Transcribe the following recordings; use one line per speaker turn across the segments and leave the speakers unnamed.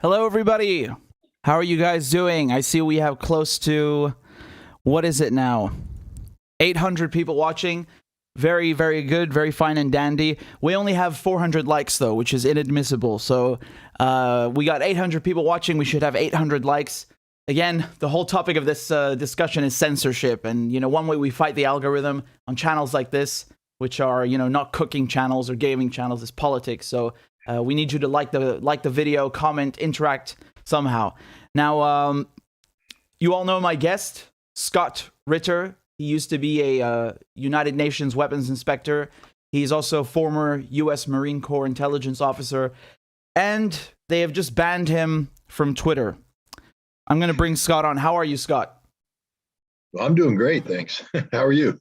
Hello, everybody. How are you guys doing? I see we have close to, what is it now? 800 people watching. Very, very good. Very fine and dandy. We only have 400 likes, though, which is inadmissible. So we got 800 people watching. We should have 800 likes. Again, the whole topic of this discussion is censorship. And, one way we fight the algorithm on channels like this, which are, not cooking channels or gaming channels, is politics. So we need you to like the video, comment, interact somehow. Now, you all know my guest, Scott Ritter. He used to be a United Nations weapons inspector. He's also former U.S. Marine Corps intelligence officer. And they have just banned him from Twitter. I'm going to bring Scott on. How are you, Scott?
Well, I'm doing great, thanks. How are you?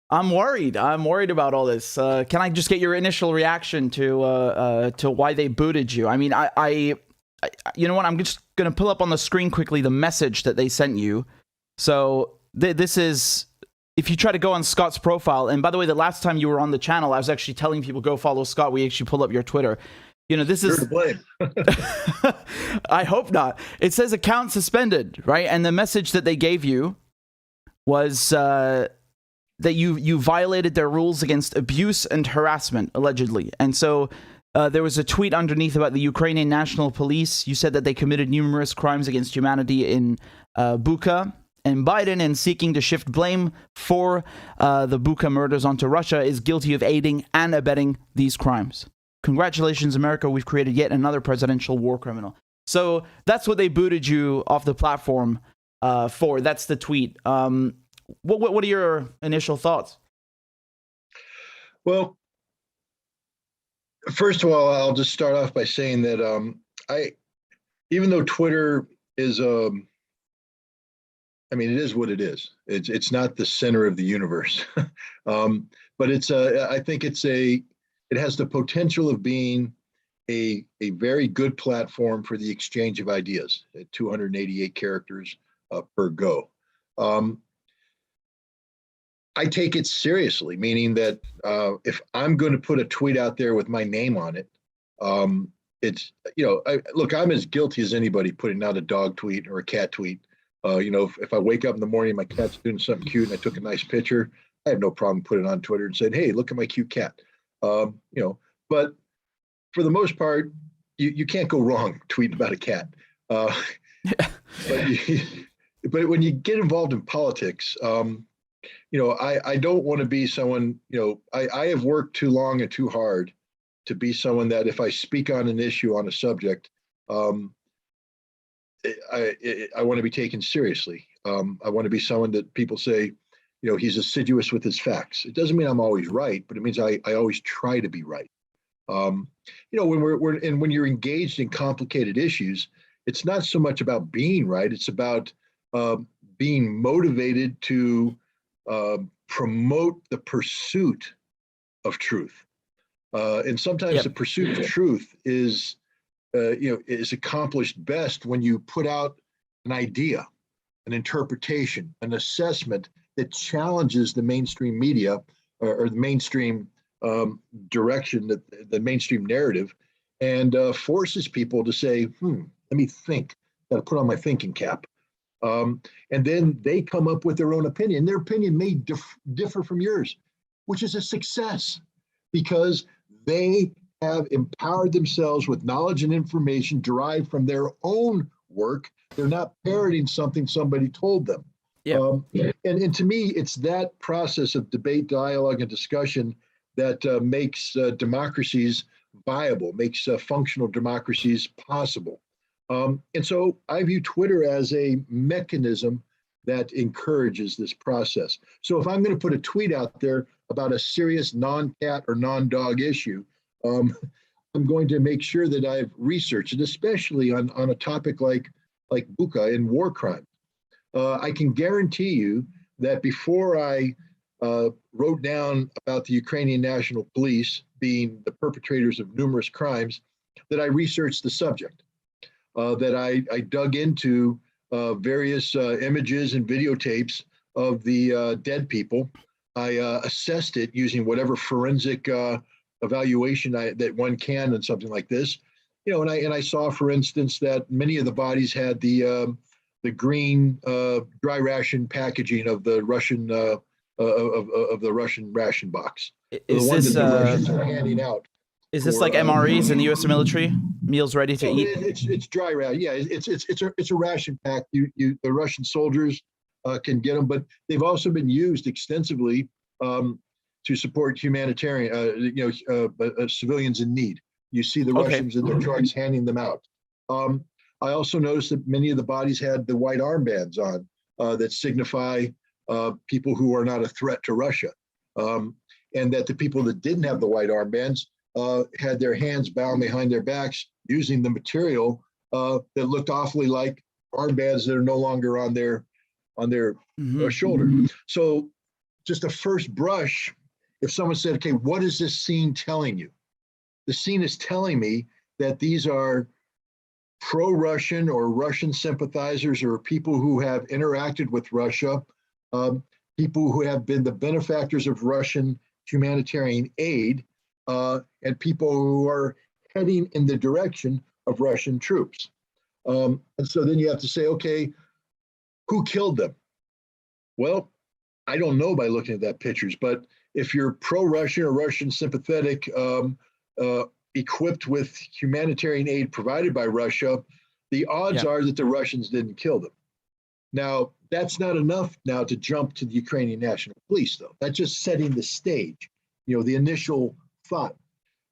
I'm worried. I'm worried about all this. Can I just get your initial reaction to why they booted you? I mean, I you know what? I'm just going to pull up on the screen quickly the message that they sent you. So this is, if you try to go on Scott's profile, and by the way, the last time you were on the channel, I was actually telling people go follow Scott. We actually pulled up your Twitter. This is...
You're to blame.
I hope not. It says account suspended, right? And the message that they gave you was that you violated their rules against abuse and harassment, allegedly. And so there was a tweet underneath about the Ukrainian National Police. You said that they committed numerous crimes against humanity in Bucha. And Biden, in seeking to shift blame for the Bucha murders onto Russia, is guilty of aiding and abetting these crimes. Congratulations, America. We've created yet another presidential war criminal. So that's what they booted you off the platform for. That's the tweet. What are your initial thoughts?
Well, first of all, I'll just start off by saying that even though Twitter is, it is what it is. It's not the center of the universe, but I think it has the potential of being a very good platform for the exchange of ideas at 288 characters per go. I take it seriously, meaning that if I'm going to put a tweet out there with my name on it, it's, look, I'm as guilty as anybody putting out a dog tweet or a cat tweet. If I wake up in the morning, my cat's doing something cute and I took a nice picture, I have no problem putting it on Twitter and saying, hey, look at my cute cat. But for the most part, you can't go wrong tweeting about a cat. But when you get involved in politics, I don't want to be someone, I have worked too long and too hard to be someone that if I speak on an issue, on a subject, I want to be taken seriously. I want to be someone that people say, he's assiduous with his facts. It doesn't mean I'm always right, but it means I always try to be right. When when you're engaged in complicated issues, it's not so much about being right. It's about being motivated to promote the pursuit of truth. And sometimes the pursuit of truth is accomplished best when you put out an idea, an interpretation, an assessment that challenges the mainstream media or the mainstream direction, the mainstream narrative, and forces people to say, let me think, got to put on my thinking cap. And then they come up with their own opinion. Their opinion may differ from yours, which is a success because they have empowered themselves with knowledge and information derived from their own work. They're not parroting something somebody told them. Yeah. And to me, it's that process of debate, dialogue, and discussion that makes democracies viable, makes functional democracies possible. And so I view Twitter as a mechanism that encourages this process. So if I'm going to put a tweet out there about a serious non-cat or non-dog issue, I'm going to make sure that I've researched it, especially on a topic like Bucha and war crimes. I can guarantee you that before I wrote down about the Ukrainian National Police being the perpetrators of numerous crimes, that I researched the subject, that I dug into various images and videotapes of the dead people. I assessed it using whatever forensic evaluation that one can on something like this. and I saw, for instance, that many of the bodies had the green dry ration packaging of the Russian of the Russian ration box, the
Is
one that
this
the Russians are handing out.
is this
For
like MREs in the U.S. military? Meals ready to eat?
it's dry ration. Yeah, it's a ration pack. The Russian soldiers can get them, but they've also been used extensively to support humanitarian, civilians in need. You see the
Okay.
Russians in their trucks handing them out. I also noticed that many of the bodies had the white armbands on that signify people who are not a threat to Russia, and that the people that didn't have the white armbands had their hands bound behind their backs using the material that looked awfully like armbands that are no longer on their shoulder. So just a first brush, if someone said, okay, what is this scene telling you? The scene is telling me that these are pro-Russian or Russian sympathizers or people who have interacted with Russia, people who have been the benefactors of Russian humanitarian aid, and people who are heading in the direction of Russian troops. And so then you have to say, okay, who killed them? Well, I don't know by looking at that pictures, but if you're pro-Russian or Russian sympathetic, equipped with humanitarian aid provided by Russia, the odds are that the Russians didn't kill them. Now, that's not enough now to jump to the Ukrainian National Police, though. That's just setting the stage, the initial thought.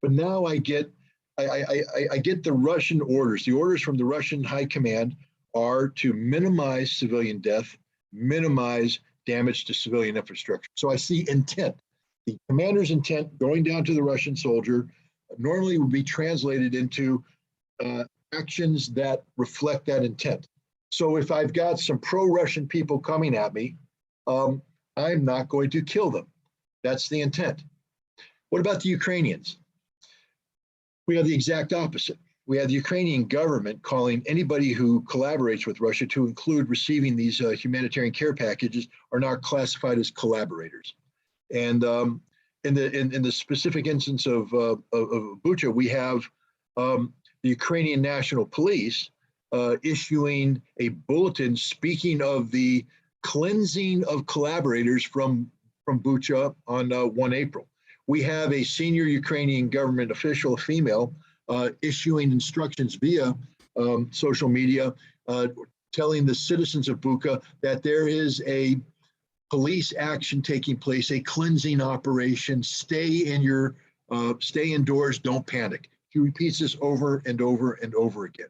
But now I get the Russian orders. The orders from the Russian high command are to minimize civilian death, minimize damage to civilian infrastructure. So I see intent. The commander's intent going down to the Russian soldier normally would be translated into actions that reflect that intent. So if I've got some pro-Russian people coming at me, I'm not going to kill them. That's the intent. What about the Ukrainians? We have the exact opposite. We have the Ukrainian government calling anybody who collaborates with Russia, to include receiving these humanitarian care packages, are now classified as collaborators. And in the specific instance of Bucha, we have the Ukrainian National Police issuing a bulletin speaking of the cleansing of collaborators from Bucha on 1 April. We have a senior Ukrainian government official, a female, issuing instructions via social media, telling the citizens of Bucha that there is a police action taking place, a cleansing operation. Stay indoors, don't panic. He repeats this over and over and over again.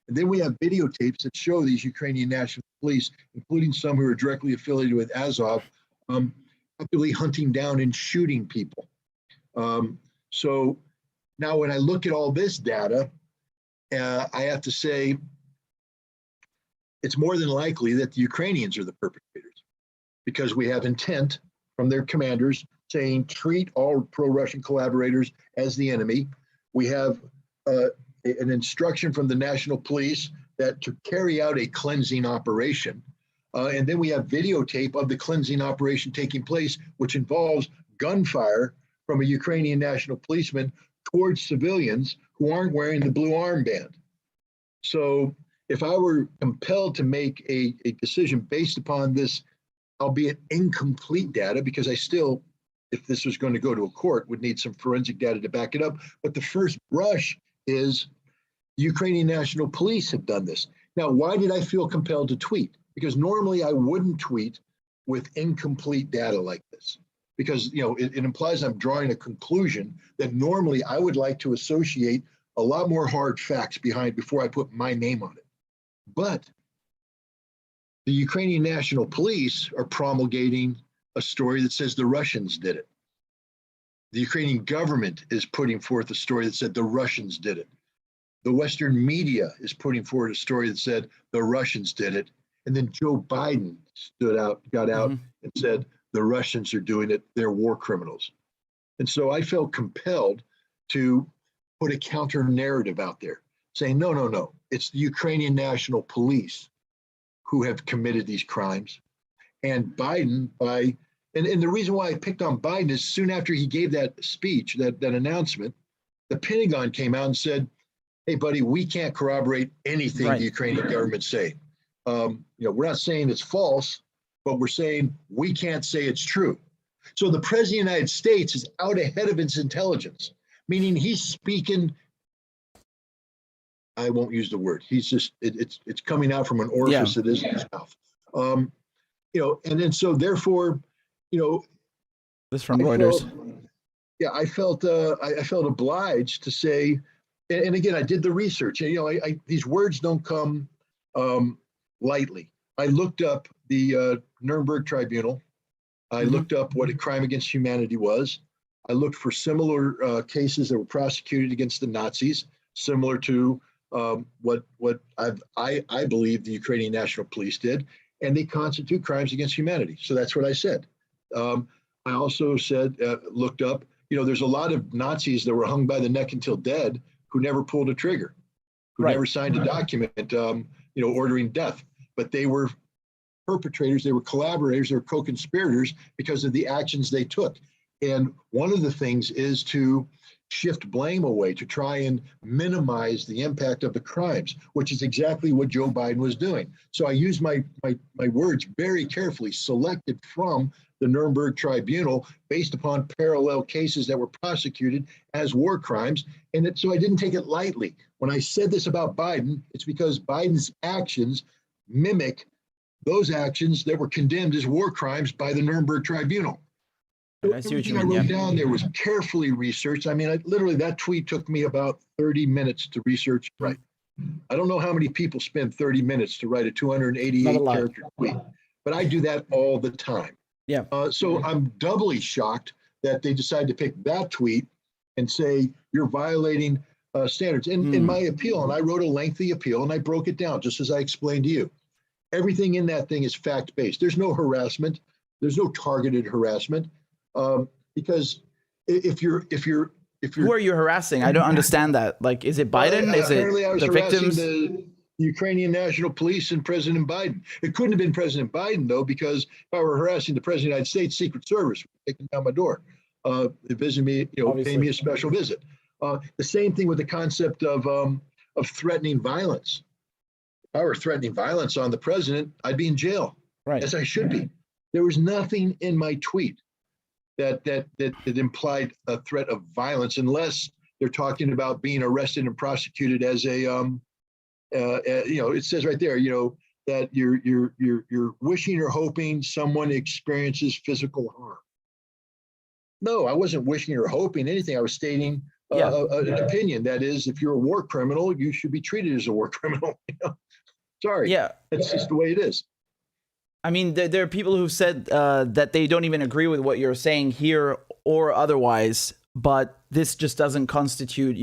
And then we have videotapes that show these Ukrainian National Police, including some who are directly affiliated with Azov, actively hunting down and shooting people. So now when I look at all this data, I have to say it's more than likely that the Ukrainians are the perpetrators, because we have intent from their commanders saying treat all pro-Russian collaborators as the enemy. We have an instruction from the National Police that to carry out a cleansing operation. And then we have videotape of the cleansing operation taking place, which involves gunfire from a Ukrainian national policeman towards civilians who aren't wearing the blue armband. So if I were compelled to make a decision based upon this, albeit incomplete data, because I still, if this was going to go to a court, would need some forensic data to back it up. But the first brush is the Ukrainian National Police have done this. Now, why did I feel compelled to tweet? Because normally I wouldn't tweet with incomplete data like this, because it implies I'm drawing a conclusion that normally I would like to associate a lot more hard facts behind before I put my name on it. But the Ukrainian National Police are promulgating a story that says the Russians did it. The Ukrainian government is putting forth a story that said the Russians did it. The Western media is putting forward a story that said the Russians did it. And then Joe Biden got out and said the Russians are doing it. They're war criminals. And so I felt compelled to put a counter narrative out there saying, no, it's the Ukrainian National Police who have committed these crimes. And Biden, and the reason why I picked on Biden is soon after he gave that speech, that announcement, the Pentagon came out and said, hey, buddy, we can't corroborate anything
Right.
the Ukrainian government say. We're not saying it's false, but we're saying we can't say it's true. So the president of the United States is out ahead of its intelligence, meaning he's speaking. I won't use the word. He's just it's coming out from an orifice that isn't his mouth. And then so therefore,
This from
I
Reuters.
I felt obliged to say, and again, I did the research. And, these words don't come lightly. I looked up the Nuremberg Tribunal. I looked up what a crime against humanity was. I looked for similar cases that were prosecuted against the Nazis, similar to what I believe the Ukrainian National Police did, and they constitute crimes against humanity. So that's what I said. I also said, looked up, there's a lot of Nazis that were hung by the neck until dead who never pulled a trigger, who never signed a document, ordering death, but they were perpetrators, they were collaborators, they were co-conspirators because of the actions they took. And one of the things is to shift blame away, to try and minimize the impact of the crimes, which is exactly what Joe Biden was doing. So I used my words very carefully, selected from the Nuremberg Tribunal based upon parallel cases that were prosecuted as war crimes. And so I didn't take it lightly. When I said this about Biden, it's because Biden's actions mimic those actions that were condemned as war crimes by the Nuremberg Tribunal.
I see what you
Everything
mean.
I wrote down there was carefully researched. I mean, literally that tweet took me about 30 minutes to research. Right. I don't know how many people spend 30 minutes to write a 288 character tweet, but I do that all the time.
Yeah.
So I'm doubly shocked that they decided to pick that tweet and say you're violating standards. In my appeal, and I wrote a lengthy appeal and I broke it down just as I explained to you. Everything in that thing is fact-based. There's no harassment. There's no targeted harassment. Because if you're
who are you harassing? I don't understand that. Like, is it Biden? Is it the victims?
The Ukrainian National Police and President Biden. It couldn't have been President Biden though, because if I were harassing the President of the United States, Secret Service would taking down my door, visit me, pay me a special visit. The same thing with the concept of threatening violence. If I were threatening violence on the president, I'd be in jail, as I should be. There was nothing in my tweet that implied a threat of violence, unless they're talking about being arrested and prosecuted as a, it says right there, that you're wishing or hoping someone experiences physical harm. No, I wasn't wishing or hoping anything. I was stating an opinion. That is, if you're a war criminal, you should be treated as a war criminal. Sorry. Yeah. That's just the way it is.
I mean, there are people who've said that they don't even agree with what you're saying here or otherwise, but this just doesn't constitute,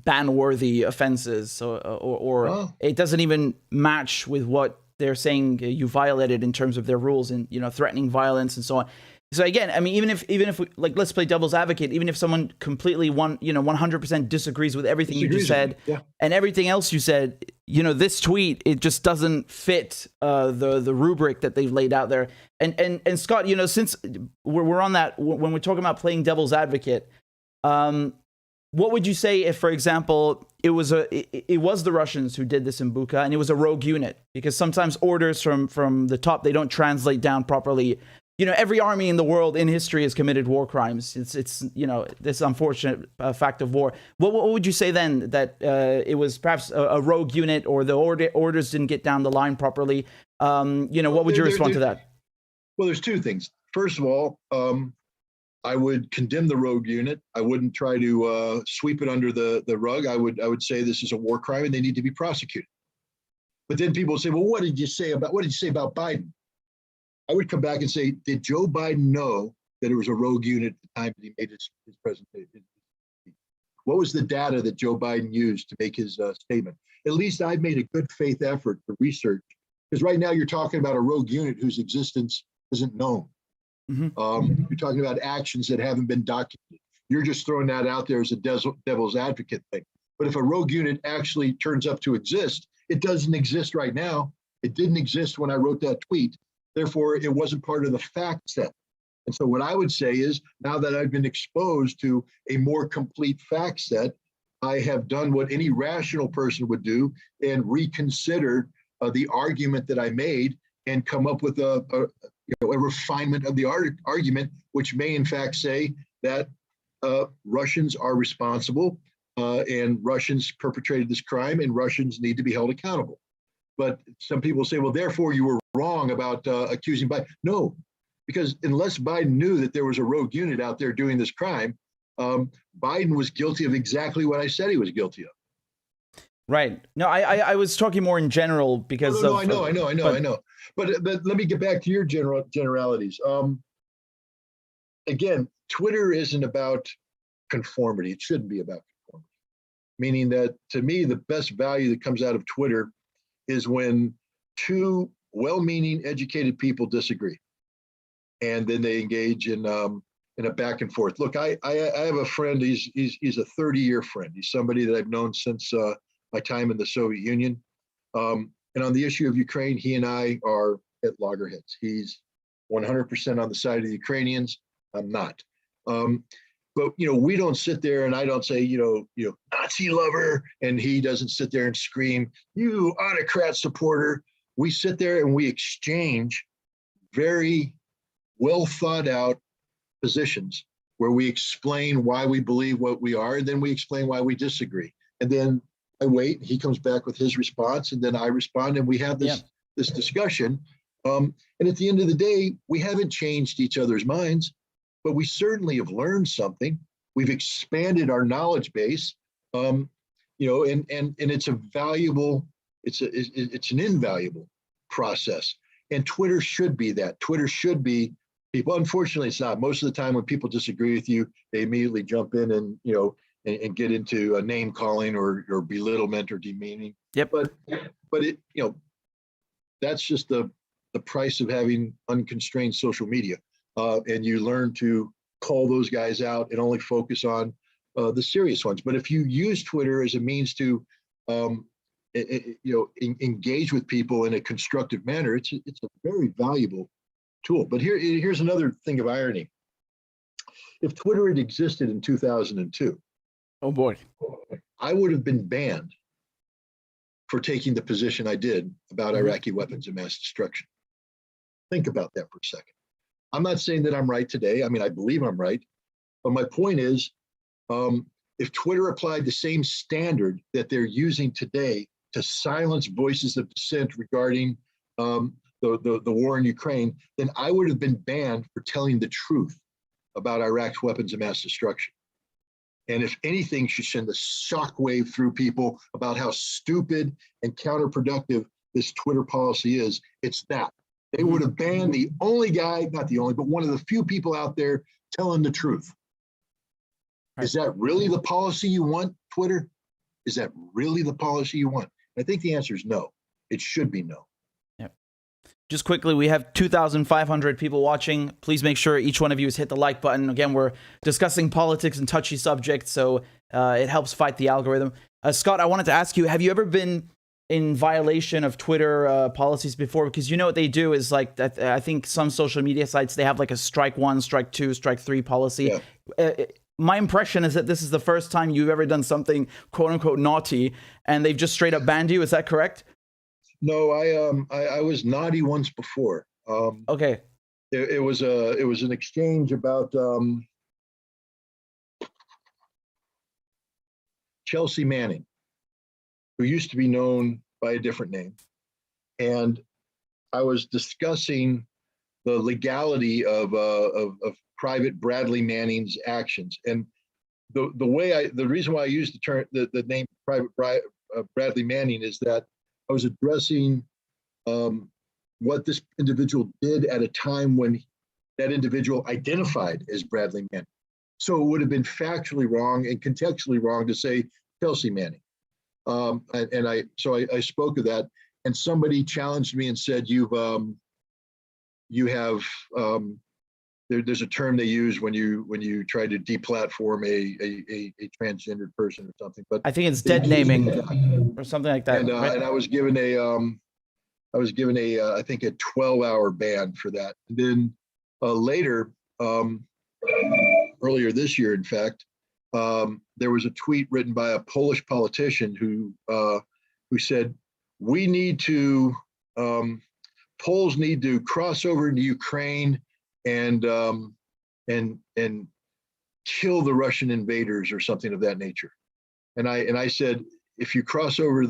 ban-worthy offenses, or it doesn't even match with what they're saying you violated in terms of their rules and, threatening violence and so on. So again, I mean, even if we, like, let's play devil's advocate, even if someone completely 100% disagrees with everything you just said and everything else you said, this tweet, it just doesn't fit the rubric that they've laid out there. And Scott, since we're on that, when we're talking about playing devil's advocate, what would you say if, for example, it was the Russians who did this in Bucha and it was a rogue unit? Because sometimes orders from the top, they don't translate down properly. Every army in the world in history has committed war crimes. It's this unfortunate fact of war. What would you say then, that it was perhaps a rogue unit, or the orders didn't get down the line properly? What would you respond to that?
Well, there's two things. First of all, I would condemn the rogue unit. I wouldn't try to sweep it under the rug. I would say this is a war crime and they need to be prosecuted. But then people would say, well, what did you say about Biden? I would come back and say, did Joe Biden know that it was a rogue unit at the time that he made his presentation? What was the data that Joe Biden used to make his statement? At least I've made a good faith effort to research, because right now you're talking about a rogue unit whose existence isn't known. Mm-hmm. You're talking about actions that haven't been documented. You're just throwing that out there as a devil's advocate thing. But if a rogue unit actually turns up to exist, it doesn't exist right now. It didn't exist when I wrote that tweet. Therefore, it wasn't part of the fact set. And so what I would say is, now that I've been exposed to a more complete fact set, I have done what any rational person would do and reconsider the argument that I made and come up with a refinement of the argument, which may in fact say that Russians are responsible and Russians perpetrated this crime and Russians need to be held accountable. But some people say, well, therefore you were wrong about accusing Biden. No, because unless Biden knew that there was a rogue unit out there doing this crime, Biden was guilty of exactly what I said he was guilty of.
Right. No, I was talking more in general because
I know. But let me get back to your generalities. Again, Twitter isn't about conformity. It shouldn't be about conformity. Meaning that to me, the best value that comes out of Twitter is when two well-meaning, educated people disagree, and then they engage in a back and forth. Look, I have a friend. He's a 30-year friend. He's somebody that I've known since my time in the Soviet Union. And on the issue of Ukraine, he and I are at loggerheads. He's 100% on the side of the Ukrainians. I'm not. But we don't sit there, and I don't say, Nazi lover, and he doesn't sit there and scream, you autocrat supporter. We sit there and we exchange very well thought out positions where we explain why we believe what we are, and then we explain why we disagree. And then I wait, he comes back with his response, and then I respond, and we have this discussion. And at the end of the day, we haven't changed each other's minds, but we certainly have learned something. We've expanded our knowledge base, and it's a valuable, it's an invaluable process. And Twitter should be that. Twitter should be people. Unfortunately, it's not. Most of the time when people disagree with you, they immediately jump in and, and get into a name calling or belittlement or demeaning.
Yep.
But it, that's just the price of having unconstrained social media. And you learn to call those guys out and only focus on the serious ones. But if you use Twitter as a means to, engage with people in a constructive manner, it's a very valuable tool. But here's another thing of irony. If Twitter had existed in 2002,
oh boy,
I would have been banned for taking the position I did about Iraqi weapons of mass destruction. Think about that for a second. I'm not saying that I'm right today. I mean, I believe I'm right. But my point is, if Twitter applied the same standard that they're using today to silence voices of dissent regarding the war in Ukraine, then I would have been banned for telling the truth about Iraq's weapons of mass destruction. And if anything should send a shockwave through people about how stupid and counterproductive this Twitter policy is, it's that. They would have banned the only guy, not the only, but one of the few people out there telling the truth. Right. Is that really the policy you want, Twitter? Is that really the policy you want? I think the answer is no. It should be no.
Yep. Just quickly, we have 2,500 people watching. Please make sure each one of you has hit the like button. Again, we're discussing politics and touchy subjects, so it helps fight the algorithm. Scott, I wanted to ask you, have you ever been in violation of Twitter policies before? Because what they do is like, I think some social media sites, they have like a strike 1, strike 2, strike 3 policy. Yeah. My impression is that this is the first time you've ever done something quote unquote naughty, and they've just straight up banned you. Is that correct?
No, I was naughty once before.
Okay.
It was an exchange about Chelsea Manning, who used to be known by a different name, and I was discussing the legality of Private Bradley Manning's actions, and the reason why I used the name Private Bradley Manning is that I was addressing what this individual did at a time when that individual identified as Bradley Manning. So it would have been factually wrong and contextually wrong to say Chelsea Manning. I spoke of that, and somebody challenged me and said, there's a term they use when you try to deplatform a transgendered person or something. But
I think it's dead naming or something like that.
And,
right?
and I was given a I think a 12-hour ban for that. And then later, earlier this year, in fact, there was a tweet written by a Polish politician who said, we need to, Poles need to cross over into Ukraine and kill the Russian invaders or something of that nature. And I said, if you cross over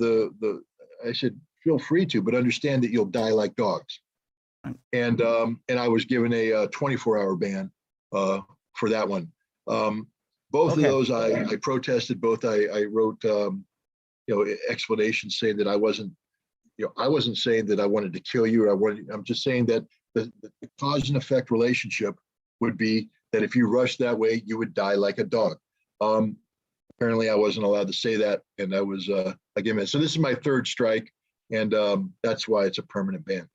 I said, feel free to, but understand that you'll die like dogs. And I was given a 24-hour ban for that one. Both of those I protested. Both I wrote explanations saying that I wasn't saying that I wanted to kill you. I'm just saying that the cause and effect relationship would be that if you rush that way, you would die like a dog. Apparently I wasn't allowed to say that, and I was again. So this is my third strike, and that's why it's a permanent ban.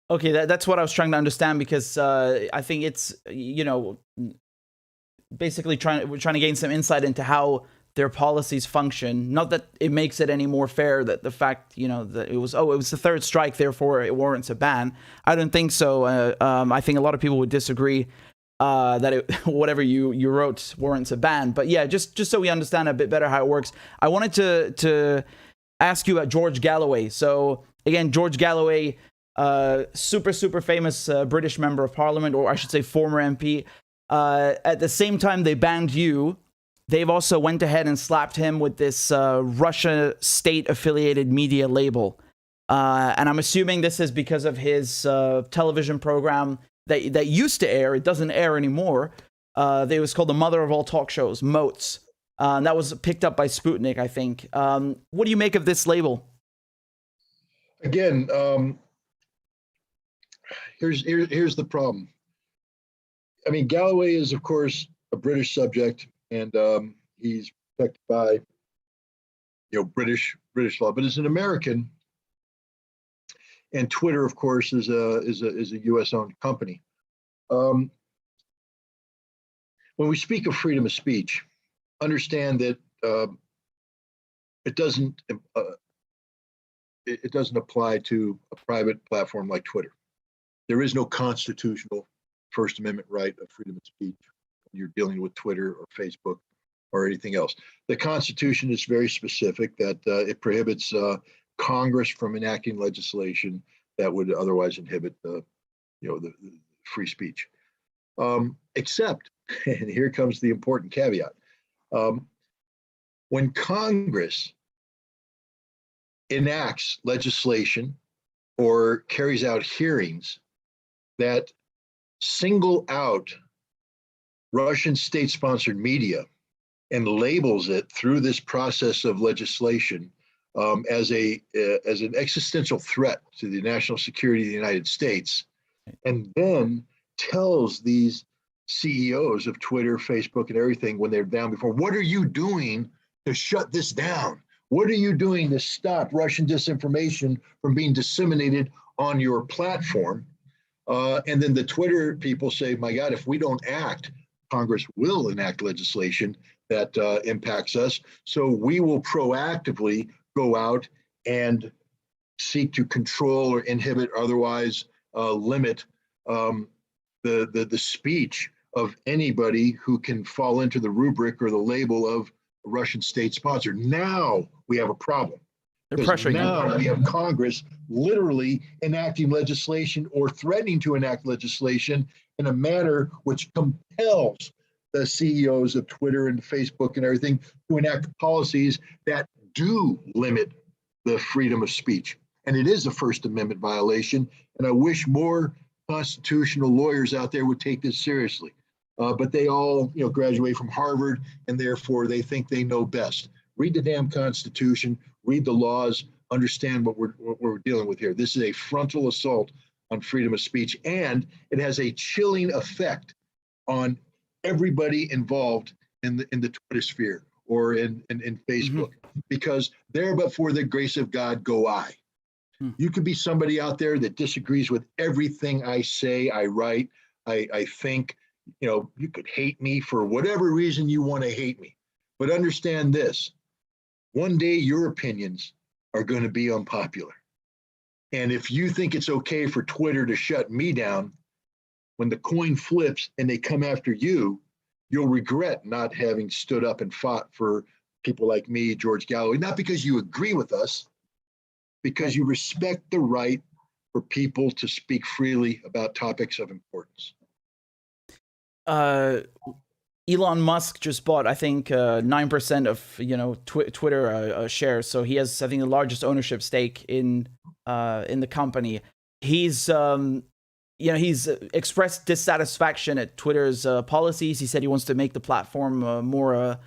Okay, that's what I was trying to understand, because I think it's, basically we're trying to gain some insight into how their policies function. Not that it makes it any more fair that the fact, that it was the third strike, therefore it warrants a ban. I don't think so. I think a lot of people would disagree that whatever you wrote warrants a ban. But yeah, just so we understand a bit better how it works, I wanted to ask you about George Galloway. So again, George Galloway, super famous British member of parliament, or I should say former MP. At the same time they banned you, they've also went ahead and slapped him with this Russia state-affiliated media label. And I'm assuming this is because of his television program that used to air. It doesn't air anymore. It was called the mother of all talk shows, Moats. And that was picked up by Sputnik, I think. What do you make of this label?
Again, here's the problem. I mean, Galloway is, of course, a British subject, and he's protected by, British law. But as an American, and Twitter, of course, is a U.S.-owned company. When we speak of freedom of speech, understand that it doesn't apply to a private platform like Twitter. There is no constitutional First Amendment right of freedom of speech when you're dealing with Twitter or Facebook or anything else. The Constitution is very specific that it prohibits Congress from enacting legislation that would otherwise inhibit the free speech. Except, and here comes the important caveat, when Congress enacts legislation or carries out hearings that single out Russian state-sponsored media and labels it through this process of legislation as an existential threat to the national security of the United States, and then tells these CEOs of Twitter, Facebook, and everything when they're down before, what are you doing to shut this down? What are you doing to stop Russian disinformation from being disseminated on your platform? And then the Twitter people say, my God, if we don't act, Congress will enact legislation that impacts us. So we will proactively go out and seek to control or inhibit or otherwise limit the speech of anybody who can fall into the rubric or the label of Russian state sponsor. Now we have a problem.
They're pressuring
now we have Congress literally enacting legislation or threatening to enact legislation in a manner which compels the CEOs of Twitter and Facebook and everything to enact policies that do limit the freedom of speech. And it is a First Amendment violation. And I wish more constitutional lawyers out there would take this seriously. But they all, graduate from Harvard, and therefore they think they know best. Read the damn Constitution, read the laws, understand what we're dealing with here. This is a frontal assault on freedom of speech, and it has a chilling effect on everybody involved in the Twitter sphere or in Facebook, because there but for the grace of God go I. You could be somebody out there that disagrees with everything I say, I write, I think. You could hate me for whatever reason you want to hate me. But understand this, one day your opinions are going to be unpopular. And if you think it's okay for Twitter to shut me down, when the coin flips and they come after you, you'll regret not having stood up and fought for people like me, George Galloway, not because you agree with us, because you respect the right for people to speak freely about topics of importance.
Elon Musk just bought, I think, 9% of Twitter shares, so he has, I think, the largest ownership stake in the company. He's he's expressed dissatisfaction at Twitter's policies. He said he wants to make the platform more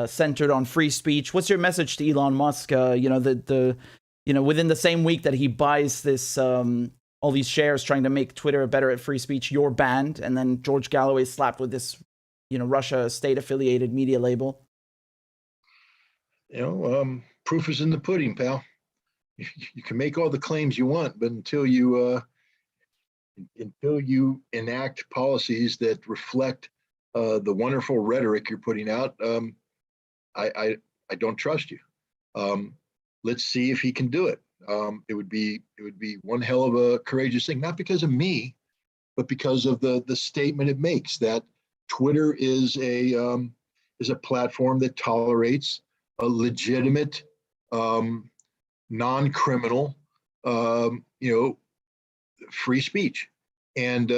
centered on free speech. What's your message to Elon Musk? Within the same week that he buys this all these shares, trying to make Twitter better at free speech, you're banned, and then George Galloway slapped with this Russia state-affiliated media label.
Proof is in the pudding, pal. You can make all the claims you want, but until you enact policies that reflect the wonderful rhetoric you're putting out, I don't trust you. Let's see if he can do it. It would be one hell of a courageous thing, not because of me, but because of the statement it makes that Twitter is a platform that tolerates a legitimate, non-criminal, free speech. And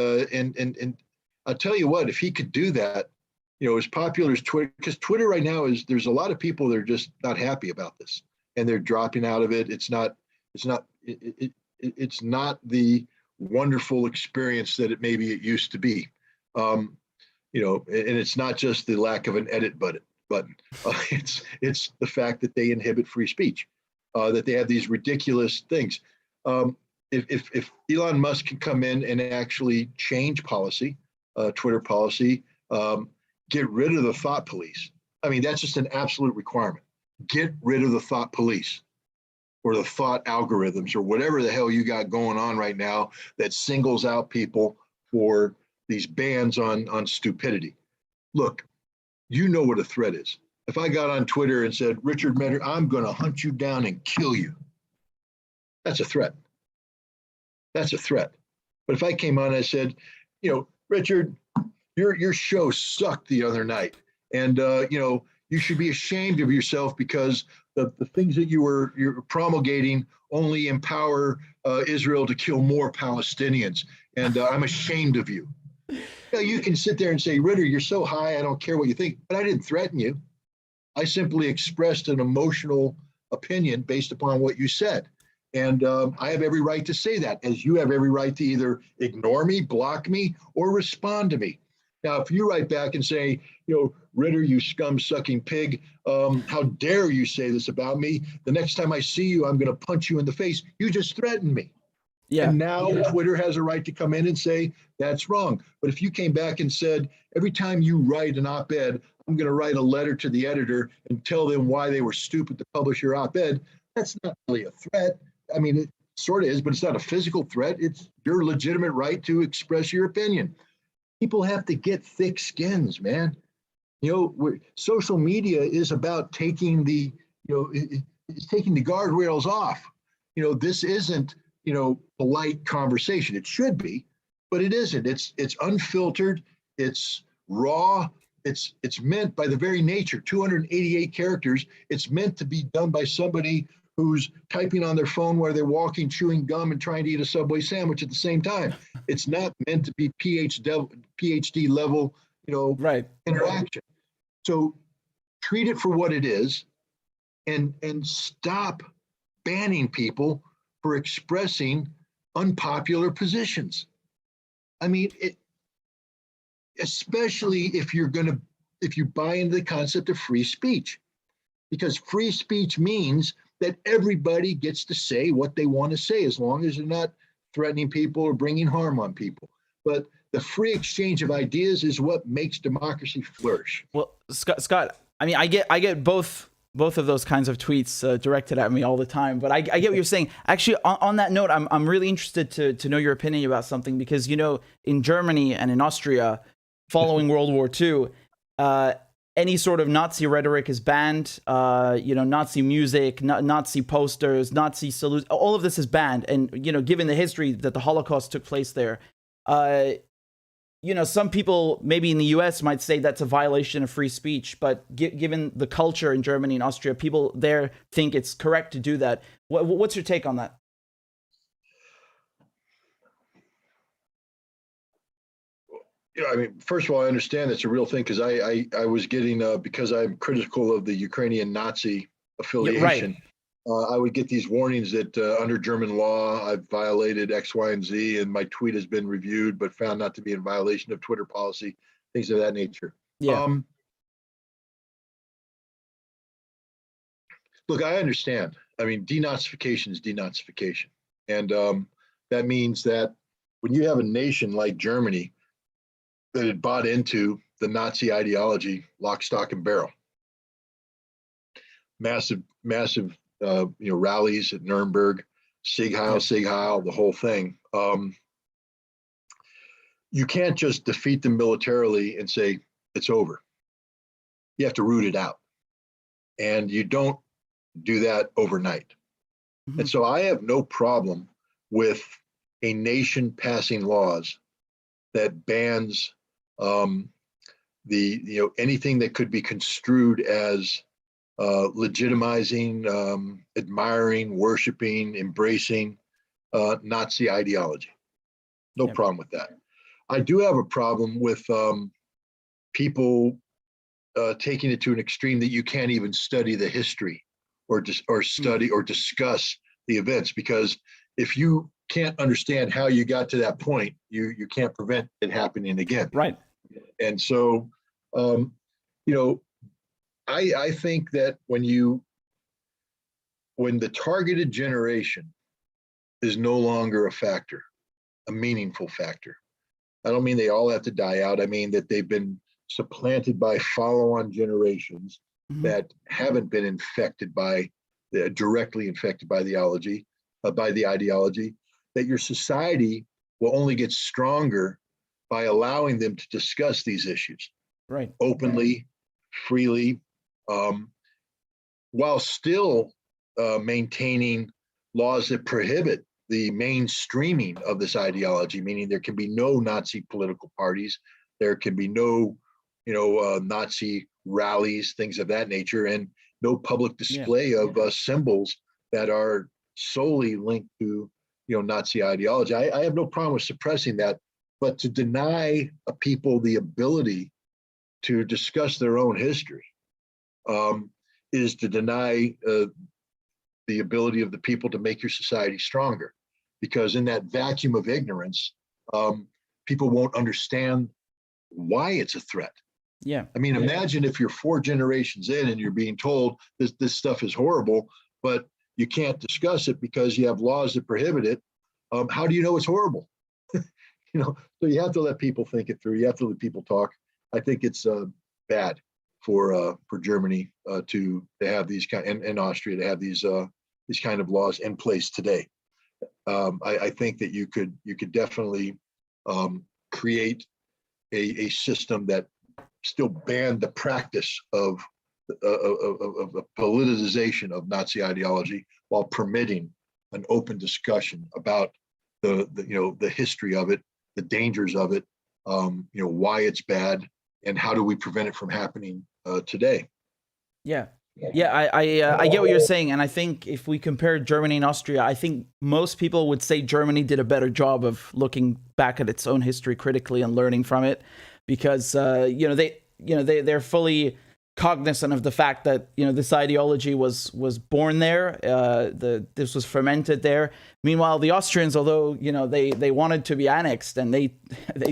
I'll tell you what, if he could do that, as popular as Twitter, because Twitter right now there's a lot of people that are just not happy about this, and they're dropping out of it. It's not the wonderful experience that maybe it used to be. And it's not just the lack of an edit button. It's the fact that they inhibit free speech, that they have these ridiculous things. If Elon Musk can come in and actually change policy, Twitter policy, get rid of the thought police. I mean, that's just an absolute requirement. Get rid of the thought police or the thought algorithms or whatever the hell you got going on right now that singles out people for these bans on stupidity. Look, you know what a threat is. If I got on Twitter and said, Richard Mentor, I'm going to hunt you down and kill you, that's a threat. That's a threat. But if I came on and I said, Richard, your show sucked the other night, and you should be ashamed of yourself because the things that you're promulgating only empower Israel to kill more Palestinians, and I'm ashamed of you. You can sit there and say, Ritter, you're so high, I don't care what you think, but I didn't threaten you. I simply expressed an emotional opinion based upon what you said. And I have every right to say that, as you have every right to either ignore me, block me, or respond to me. Now, if you write back and say, Ritter, you scum-sucking pig, how dare you say this about me? The next time I see you, I'm going to punch you in the face. You just threatened me. Yeah. And now Twitter has a right to come in and say, that's wrong. But if you came back and said, every time you write an op-ed, I'm going to write a letter to the editor and tell them why they were stupid to publish your op-ed, that's not really a threat. I mean, it sort of is, but it's not a physical threat. It's your legitimate right to express your opinion. People have to get thick skins, man. Social media is about taking it's taking the guardrails off. This isn't, polite conversation. It should be, but it isn't. It's unfiltered. It's raw. It's meant by the very nature, 288 characters. It's meant to be done by somebody who's typing on their phone while they're walking, chewing gum, and trying to eat a Subway sandwich at the same time. It's not meant to be PhD level, right, interaction. So treat it for what it is, and stop banning people for expressing unpopular positions. I mean, especially if you buy into the concept of free speech, because free speech means that everybody gets to say what they want to say, as long as they're not threatening people or bringing harm on people. But the free exchange of ideas is what makes democracy flourish.
Well, Scott, I mean, I get both of those kinds of tweets directed at me all the time, but I get what you're saying. Actually, on that note, I'm really interested to know your opinion about something, because in Germany and in Austria, following World War II, any sort of Nazi rhetoric is banned. Nazi music, Nazi posters, Nazi salutes, all of this is banned. And given the history that the Holocaust took place there, some people maybe in the US might say that's a violation of free speech, but given the culture in Germany and Austria, people there think it's correct to do that. What's your take on that?
Yeah, I mean, first of all, I understand it's a real thing because I was getting because I'm critical of the Ukrainian Nazi affiliation. I would get these warnings that under German law, I've violated X, Y, and Z, and my tweet has been reviewed but found not to be in violation of Twitter policy, things of that nature.
Yeah.
Look, I understand. I mean, denazification is denazification. And that means that when you have a nation like Germany that had bought into the Nazi ideology, lock, stock, and barrel, massive rallies at Nuremberg, Sieg Heil, Sieg Heil, the whole thing. You can't just defeat them militarily and say it's over. You have to root it out. And you don't do that overnight. Mm-hmm. And so I have no problem with a nation passing laws that bans anything that could be construed as legitimizing, admiring, worshiping, embracing Nazi ideology. No problem with that. I do have a problem with people taking it to an extreme that you can't even study the history or study or discuss the events, because if you can't understand how you got to that point, you can't prevent it happening again.
Right.
And so, I think that when the targeted generation is no longer a factor, a meaningful factor, I don't mean they all have to die out. I mean that they've been supplanted by follow-on generations that haven't been directly infected by the ideology, that your society will only get stronger by allowing them to discuss these issues openly, freely, while still maintaining laws that prohibit the mainstreaming of this ideology, meaning there can be no Nazi political parties, there can be no, Nazi rallies, things of that nature, and no public display of symbols that are solely linked to, Nazi ideology. I have no problem with suppressing that, but to deny a people the ability to discuss their own history is to deny the ability of the people to make your society stronger. Because in that vacuum of ignorance, people won't understand why it's a threat.
Yeah.
I mean, imagine if you're 4 generations in and you're being told this stuff is horrible, but you can't discuss it because you have laws that prohibit it. How do you know it's horrible? So you have to let people think it through. You have to let people talk. I think it's bad for Germany to have these and Austria to have these kind of laws in place today. I think that you could definitely create a system that still banned the practice of the politicization of Nazi ideology while permitting an open discussion about the history of it, the dangers of it, why it's bad, and how do we prevent it from happening today.
Yeah. I get what you're saying, and I think if we compare Germany and Austria, I think most people would say Germany did a better job of looking back at its own history critically and learning from it, because they're fully cognizant of the fact that this ideology was born there, this was fermented there. Meanwhile, the Austrians, although they wanted to be annexed and they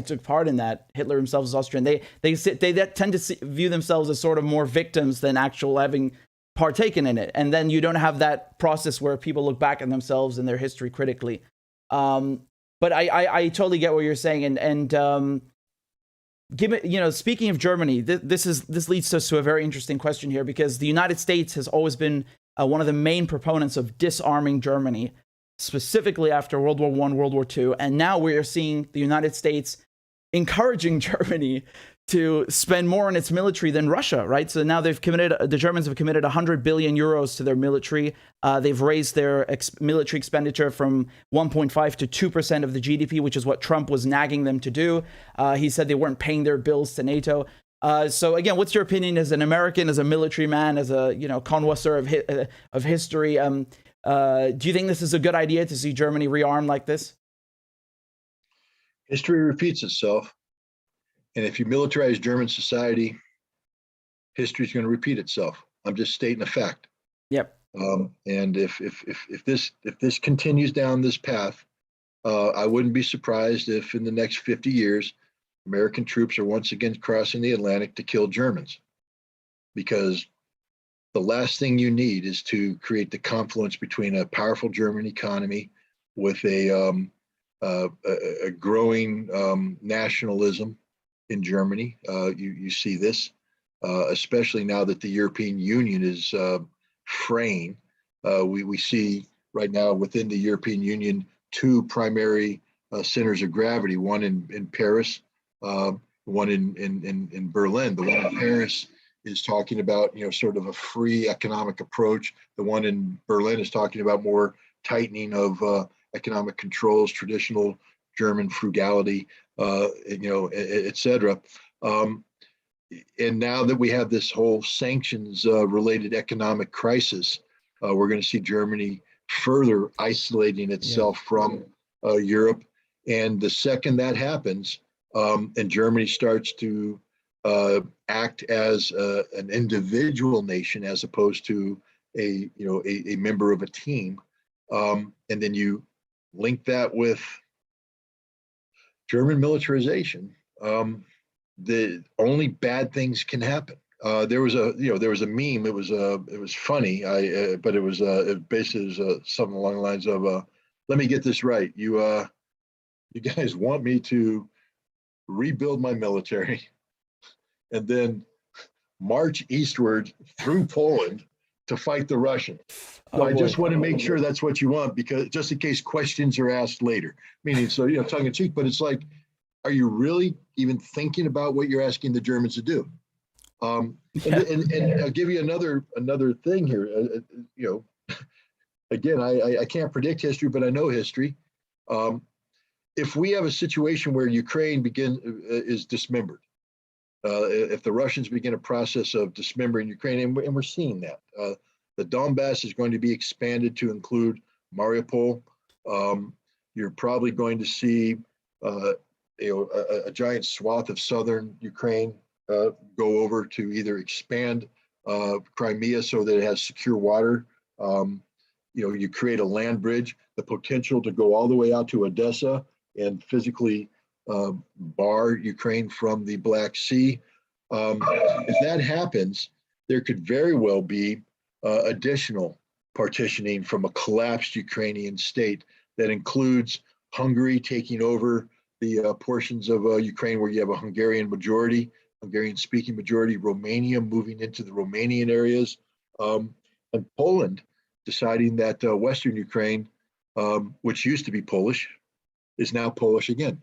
took part in that, Hitler himself is Austrian, they tend to view themselves as sort of more victims than actual having partaken in it. And then you don't have that process where people look back at themselves and their history critically. But I totally get what you're saying, and given, speaking of Germany, this leads us to a very interesting question here, because the United States has always been one of the main proponents of disarming Germany, specifically after World War I, World War II, and now we are seeing the United States encouraging Germany to spend more on its military than Russia, right? So now the Germans have committed 100 billion euros to their military. They've raised their military expenditure from 1.5 to 2% of the GDP, which is what Trump was nagging them to do. He said they weren't paying their bills to NATO. So again, what's your opinion as an American, as a military man, as a connoisseur of history? Do you think this is a good idea to see Germany rearm like this?
History repeats itself. And if you militarize German society, history is going to repeat itself. I'm just stating a fact.
Yep.
And if this continues down this path, I wouldn't be surprised if in the next 50 years, American troops are once again crossing the Atlantic to kill Germans. Because the last thing you need is to create the confluence between a powerful German economy with a growing nationalism in Germany. You see this, especially now that the European Union is fraying. We see right now within the European Union two primary centers of gravity, one in Paris, one in Berlin. The one in Paris is talking about, sort of a free economic approach. The one in Berlin is talking about more tightening of economic controls, traditional German frugality, et cetera. And now that we have this whole sanctions related economic crisis, we're going to see Germany further isolating itself from Europe. And the second that happens, and Germany starts to act as an individual nation as opposed to a member of a team, and then you link that with German militarization, the only bad things can happen. There was a meme. It was funny. But it basically was something along the lines of, "Let me get this right. You guys want me to rebuild my military and then march eastward through Poland to fight the Russians. So I just want to make sure that's what you want, because just in case questions are asked later." Meaning, so, tongue in cheek, but it's like, are you really even thinking about what you're asking the Germans to do? And I'll give you another thing here. Again, I can't predict history, but I know history. If we have a situation where Ukraine is dismembered, if the Russians begin a process of dismembering Ukraine, and we're seeing that, the Donbass is going to be expanded to include Mariupol. You're probably going to see a giant swath of southern Ukraine go over to either expand Crimea so that it has secure water. You create a land bridge, the potential to go all the way out to Odessa and physically bar Ukraine from the Black Sea. If that happens, there could very well be additional partitioning from a collapsed Ukrainian state that includes Hungary taking over the portions of Ukraine where you have a Hungarian-speaking majority, Romania moving into the Romanian areas, and Poland deciding that Western Ukraine, which used to be Polish, is now Polish again.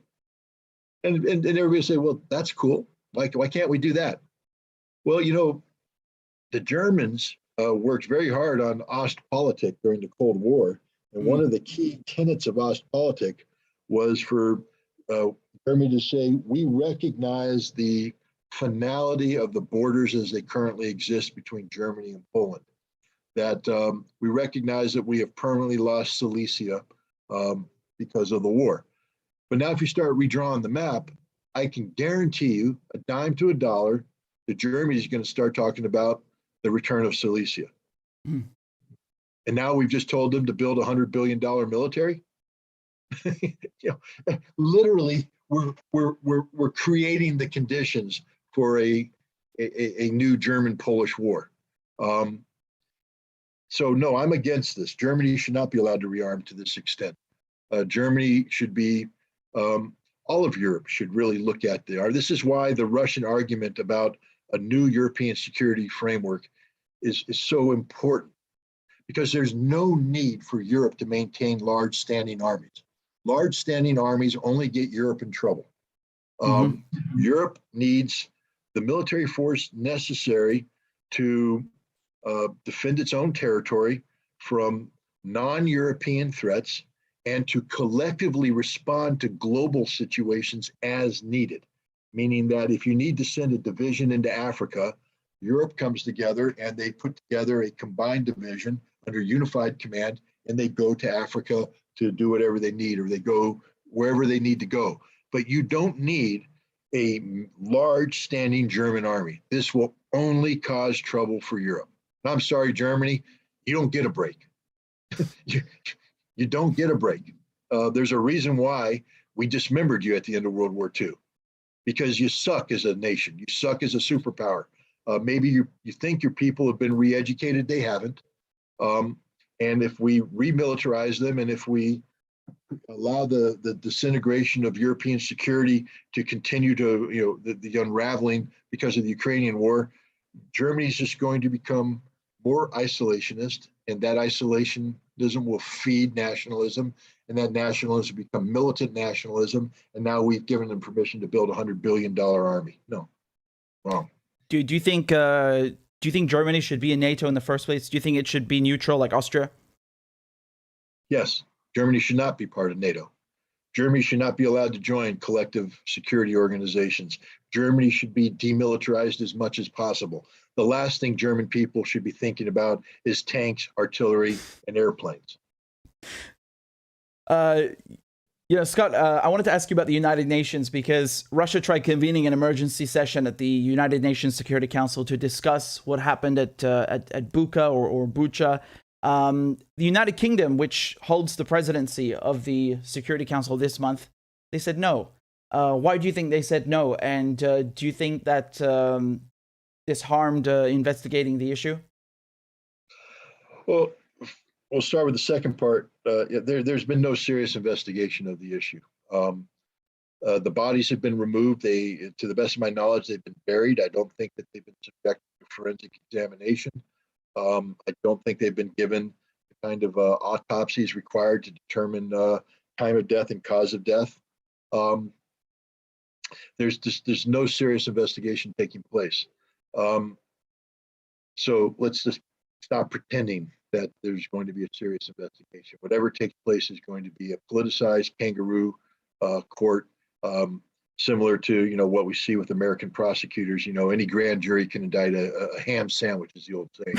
And everybody say, well, that's cool. Why can't we do that? Well, the Germans worked very hard on Ostpolitik during the Cold War. And one of the key tenets of Ostpolitik was for Germany to say, we recognize the finality of the borders as they currently exist between Germany and Poland. That we recognize that we have permanently lost Silesia because of the war. But now if you start redrawing the map, I can guarantee you a dime to a dollar that Germany is going to start talking about the return of Silesia. And now we've just told them to build $100 billion military. Literally, we're creating the conditions for a new German-Polish war. So no, I'm against this. Germany should not be allowed to rearm to this extent. Germany should be, all of Europe should really look at this is why the Russian argument about a new European security framework is so important, because there's no need for Europe to maintain large standing armies. Large standing armies only get Europe in trouble. Europe needs the military force necessary to defend its own territory from non-European threats and to collectively respond to global situations as needed. Meaning that if you need to send a division into Africa, Europe comes together and they put together a combined division under unified command, and they go to Africa to do whatever they need, or they go wherever they need to go. But you don't need a large standing German army. This will only cause trouble for Europe. And I'm sorry, Germany, you don't get a break. you don't get a break. There's a reason why we dismembered you at the end of World War II, because you suck as a nation. You suck as a superpower. Maybe you think your people have been re-educated. They haven't. And if we remilitarize them, and if we allow the disintegration of European security to continue to, the unraveling because of the Ukrainian war, Germany's just going to become more isolationist, and that isolationism will feed nationalism, and that nationalism will become militant nationalism. And now we've given them permission to build $100 billion army. No, wrong.
Do you think Germany should be in NATO in the first place? Do you think it should be neutral like Austria?
Yes, Germany should not be part of NATO. Germany should not be allowed to join collective security organizations. Germany should be demilitarized as much as possible. The last thing German people should be thinking about is tanks, artillery, and airplanes.
Scott, I wanted to ask you about the United Nations, because Russia tried convening an emergency session at the United Nations Security Council to discuss what happened at Bucha or Bucha. The United Kingdom, which holds the presidency of the Security Council this month, they said no. Why do you think they said no? And do you think that this harmed investigating the issue?
Well, we'll start with the second part. There's been no serious investigation of the issue. The bodies have been removed. To the best of my knowledge, they've been buried. I don't think that they've been subjected to forensic examination. I don't think they've been given the kind of autopsies required to determine time of death and cause of death. There's no serious investigation taking place. So let's just stop pretending that there's going to be a serious investigation. Whatever takes place is going to be a politicized kangaroo court, similar to what we see with American prosecutors. Any grand jury can indict a ham sandwich, is the old saying,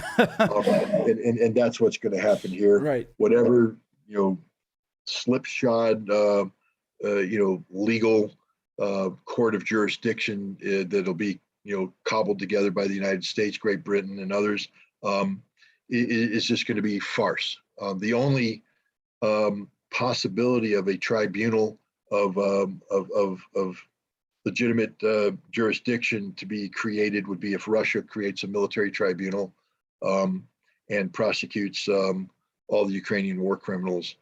and that's what's going to happen here.
Right.
Whatever slipshod legal court of jurisdiction that'll be cobbled together by the United States, Great Britain, and others. Is just going to be farce. The only possibility of a tribunal of legitimate jurisdiction to be created would be if Russia creates a military tribunal and prosecutes all the Ukrainian war criminals,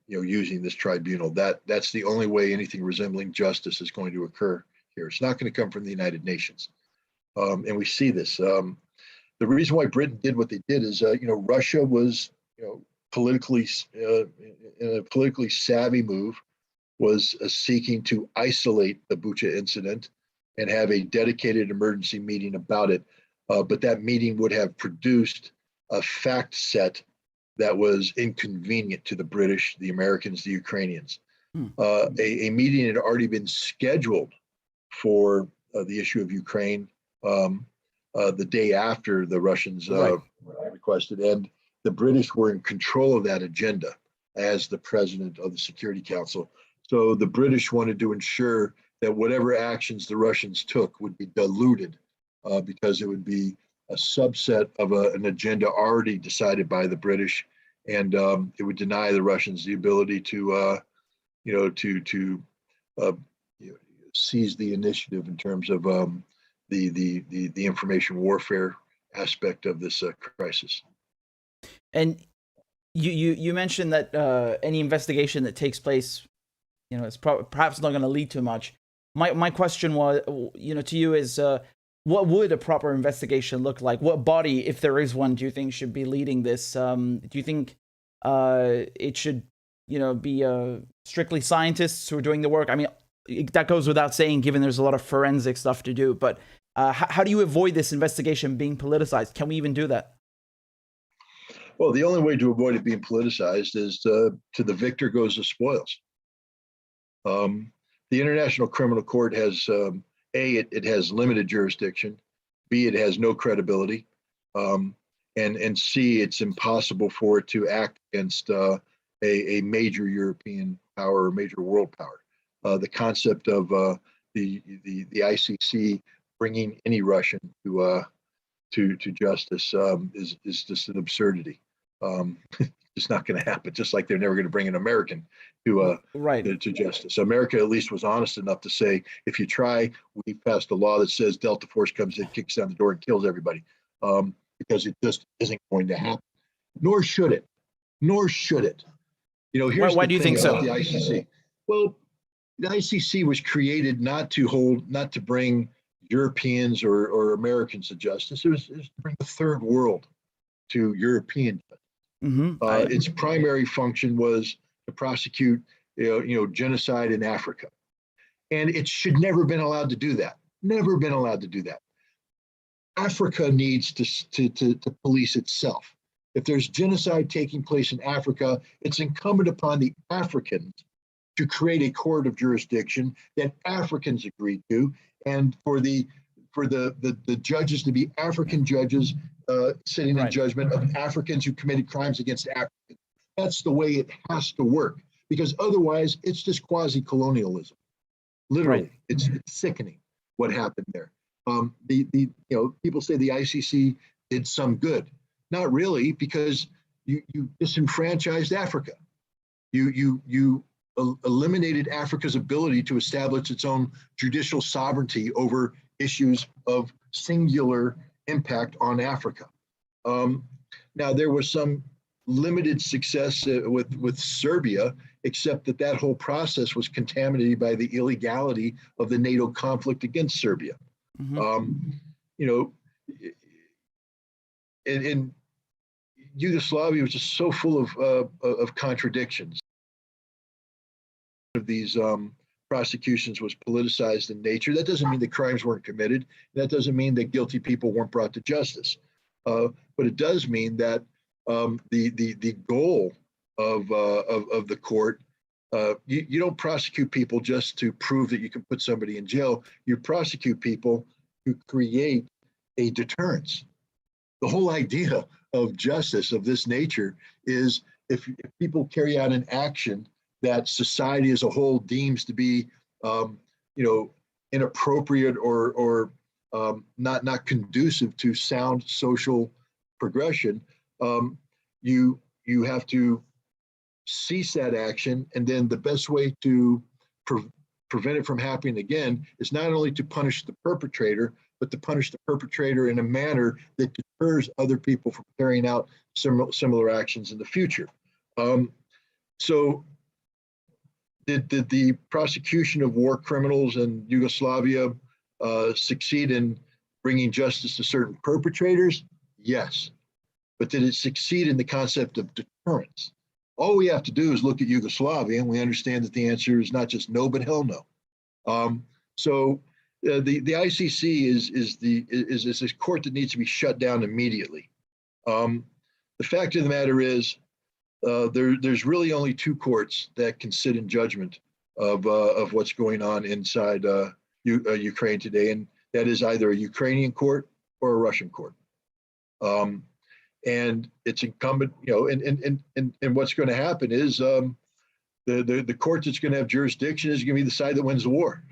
using this tribunal. That's the only way anything resembling justice is going to occur here. It's not going to come from the United Nations, and we see this. The reason why Britain did what they did is, Russia was, politically, in a politically savvy move, was seeking to isolate the Bucha incident and have a dedicated emergency meeting about it. But that meeting would have produced a fact set that was inconvenient to the British, the Americans, the Ukrainians. A meeting had already been scheduled for the issue of Ukraine. The day after the Russians requested, and the British were in control of that agenda as the president of the Security Council. So the British wanted to ensure that whatever actions the Russians took would be diluted because it would be a subset of an agenda already decided by the British, and it would deny the Russians the ability to seize the initiative in terms of the information warfare aspect of this crisis.
And you mentioned that any investigation that takes place, is perhaps not going to lead to much. My question was, to you is, what would a proper investigation look like? What body, if there is one, do you think should be leading this? Do you think it should, be strictly scientists who are doing the work? I mean, that goes without saying, given there's a lot of forensic stuff to do. But how do you avoid this investigation being politicized? Can we even do that?
Well, the only way to avoid it being politicized is to the victor goes the spoils. The International Criminal Court has it has limited jurisdiction. B, it has no credibility. And C, it's impossible for it to act against a major European power or major world power. The concept of the ICC bringing any Russian to justice is just an absurdity. It's not going to happen. Just like they're never going to bring an American to justice. America at least was honest enough to say, if you try, we passed a law that says Delta Force comes in, kicks down the door, and kills everybody, because it just isn't going to happen. Nor should it. Nor should it. You know, here's
why do you think so?
The ICC. Well, the ICC was created not to bring Europeans or Americans to justice. It was to bring the third world to European justice. Its primary function was to prosecute, genocide in Africa, and it should never been allowed to do that. Never been allowed to do that. Africa needs to police itself. If there's genocide taking place in Africa, it's incumbent upon the Africans to create a court of jurisdiction that Africans agree to, and for the judges to be African judges sitting in judgment of Africans who committed crimes against Africans. That's the way it has to work, because otherwise it's just quasi-colonialism. Literally, it's sickening what happened there. People say the ICC did some good. Not really, because you disenfranchised Africa. You eliminated Africa's ability to establish its own judicial sovereignty over issues of singular impact on Africa. Now, there was some limited success with Serbia, except that whole process was contaminated by the illegality of the NATO conflict against Serbia. And Yugoslavia was just so full of contradictions. Of these prosecutions was politicized in nature. That doesn't mean that crimes weren't committed. That doesn't mean that guilty people weren't brought to justice. But it does mean that the goal of the court, you don't prosecute people just to prove that you can put somebody in jail. You prosecute people to create a deterrence. The whole idea of justice of this nature is if people carry out an action that society as a whole deems to be, inappropriate or not conducive to sound social progression, you have to cease that action, and then the best way to prevent it from happening again is not only to punish the perpetrator, but to punish the perpetrator in a manner that deters other people from carrying out similar actions in the future. So did the prosecution of war criminals in Yugoslavia succeed in bringing justice to certain perpetrators? Yes. But did it succeed in the concept of deterrence? All we have to do is look at Yugoslavia, and we understand that the answer is not just no, but hell no. So the ICC is this court that needs to be shut down immediately. The fact of the matter is, there's really only two courts that can sit in judgment of what's going on inside Ukraine today, and that is either a Ukrainian court or a Russian court. And it's incumbent, and what's going to happen is the court that's going to have jurisdiction is going to be the side that wins the war.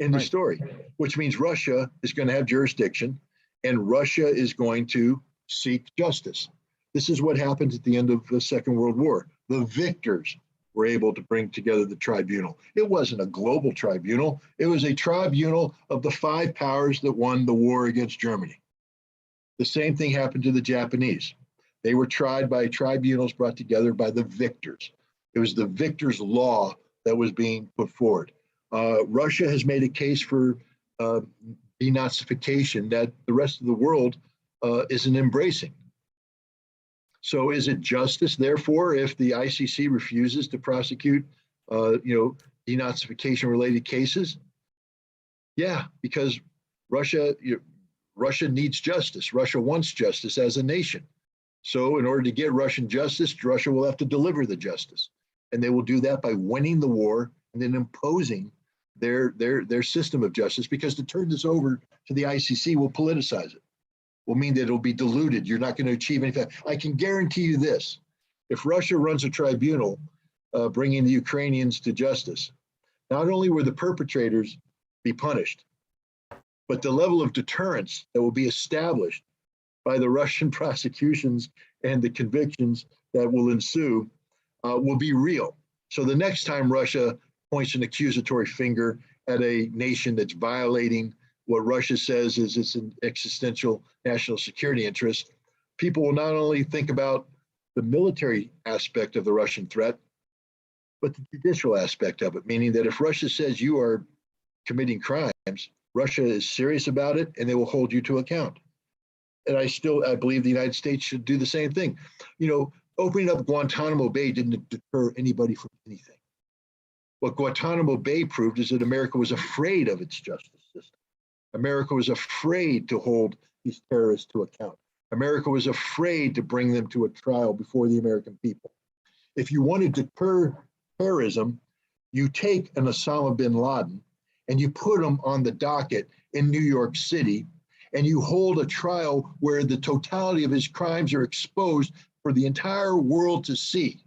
End of story. Which means Russia is going to have jurisdiction, and Russia is going to seek justice. This is what happened at the end of the Second World War. The victors were able to bring together the tribunal. It wasn't a global tribunal. It was a tribunal of the five powers that won the war against Germany. The same thing happened to the Japanese. They were tried by tribunals brought together by the victors. It was the victors' law that was being put forward. Russia has made a case for denazification that the rest of the world isn't embracing. So is it justice, therefore, if the ICC refuses to prosecute, denazification related cases? Yeah, because Russia, Russia needs justice. Russia wants justice as a nation. So in order to get Russian justice, Russia will have to deliver the justice. And they will do that by winning the war and then imposing their system of justice, because to turn this over to the ICC will politicize it, will mean that it'll be diluted. You're not going to achieve anything. I can guarantee you this. If Russia runs a tribunal bringing the Ukrainians to justice, not only will the perpetrators be punished, but the level of deterrence that will be established by the Russian prosecutions and the convictions that will ensue will be real. So the next time Russia points an accusatory finger at a nation that's violating what Russia says is its existential national security interest, people will not only think about the military aspect of the Russian threat, but the judicial aspect of it, meaning that if Russia says you are committing crimes, Russia is serious about it and they will hold you to account. And I believe the United States should do the same thing. You know, opening up Guantanamo Bay didn't deter anybody from anything. What Guantanamo Bay proved is that America was afraid of its justice system. America was afraid to hold these terrorists to account. America was afraid to bring them to a trial before the American people. If you want to deter terrorism, you take an Osama bin Laden and you put him on the docket in New York City, and you hold a trial where the totality of his crimes are exposed for the entire world to see.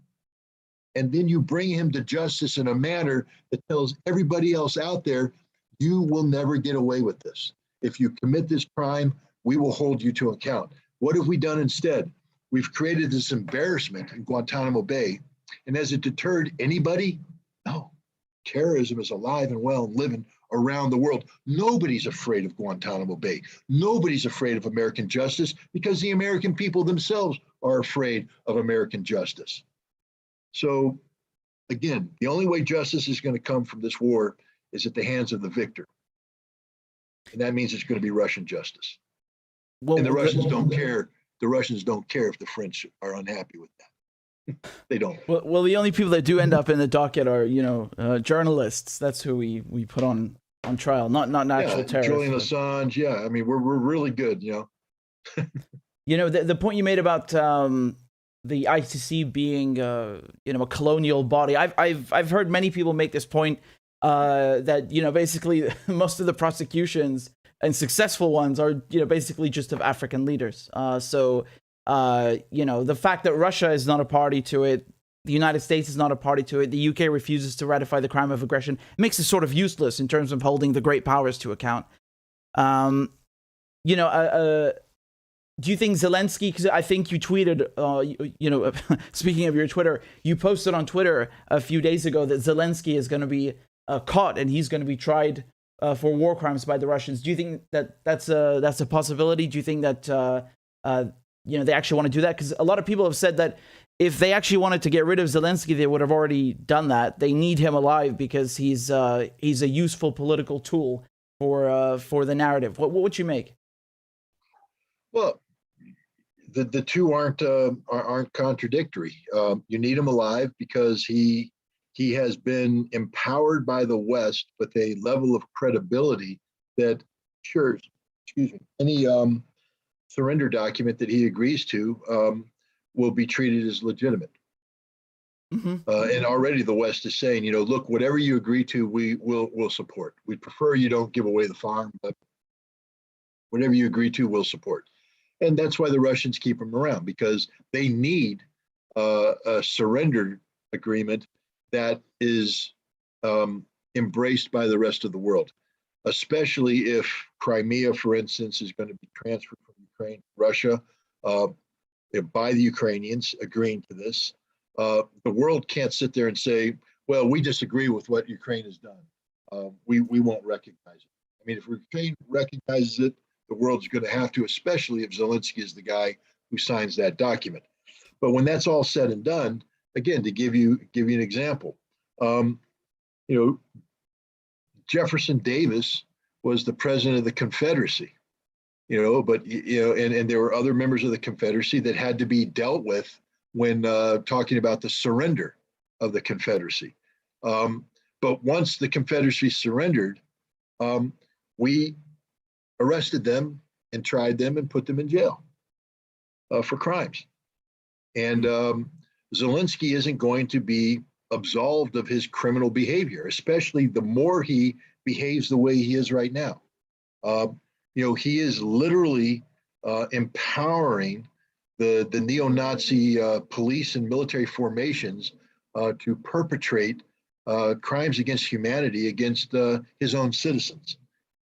And then you bring him to justice in a manner that tells everybody else out there, you will never get away with this. If you commit this crime, we will hold you to account. What have we done instead? We've created this embarrassment in Guantanamo Bay. And has it deterred anybody? No. Terrorism is alive and well and living around the world. Nobody's afraid of Guantanamo Bay. Nobody's afraid of American justice because the American people themselves are afraid of American justice. So again, the only way justice is going to come from this war is at the hands of the victor. And that means it's going to be Russian justice.
Well,
and the Russians don't care. The Russians don't care if the French are unhappy with that. They don't.
Well, the only people that do end up in the docket are, journalists. That's who we put on trial, not actual terrorists.
Julian Assange. Yeah, I mean, we're really good.
The point you made about the ICC being a colonial body. I've heard many people make this point that basically most of the prosecutions and successful ones are basically just of African leaders. So the fact that Russia is not a party to it, the United States is not a party to it, the UK refuses to ratify the crime of aggression, makes it sort of useless in terms of holding the great powers to account. Do you think Zelensky, because I think you tweeted, speaking of your Twitter, you posted on Twitter a few days ago that Zelensky is going to be caught and he's going to be tried for war crimes by the Russians. Do you think that that's a possibility? Do you think that they actually want to do that? Because a lot of people have said that if they actually wanted to get rid of Zelensky, they would have already done that. They need him alive because he's a useful political tool for the narrative. What would you make?
Well, the two aren't contradictory. You need him alive because he has been empowered by the West with a level of credibility that any surrender document that he agrees to will be treated as legitimate. Mm-hmm. And already the West is saying, look, whatever you agree to, we'll support. We prefer you don't give away the farm, but whatever you agree to, we'll support. And that's why the Russians keep him around, because they need a surrender agreement that is embraced by the rest of the world, especially if Crimea, for instance, is going to be transferred from Ukraine to Russia by the Ukrainians agreeing to this. The world can't sit there and say, well, we disagree with what Ukraine has done. We won't recognize it. I mean, if Ukraine recognizes it, the world's going to have to, especially if Zelensky is the guy who signs that document. But when that's all said and done, again, to give you an example, Jefferson Davis was the president of the Confederacy, but and there were other members of the Confederacy that had to be dealt with when talking about the surrender of the Confederacy. But once the Confederacy surrendered, we arrested them and tried them and put them in jail for crimes. And Zelensky isn't going to be absolved of his criminal behavior, especially the more he behaves the way he is right now. He is literally empowering the neo-Nazi police and military formations to perpetrate crimes against humanity against his own citizens.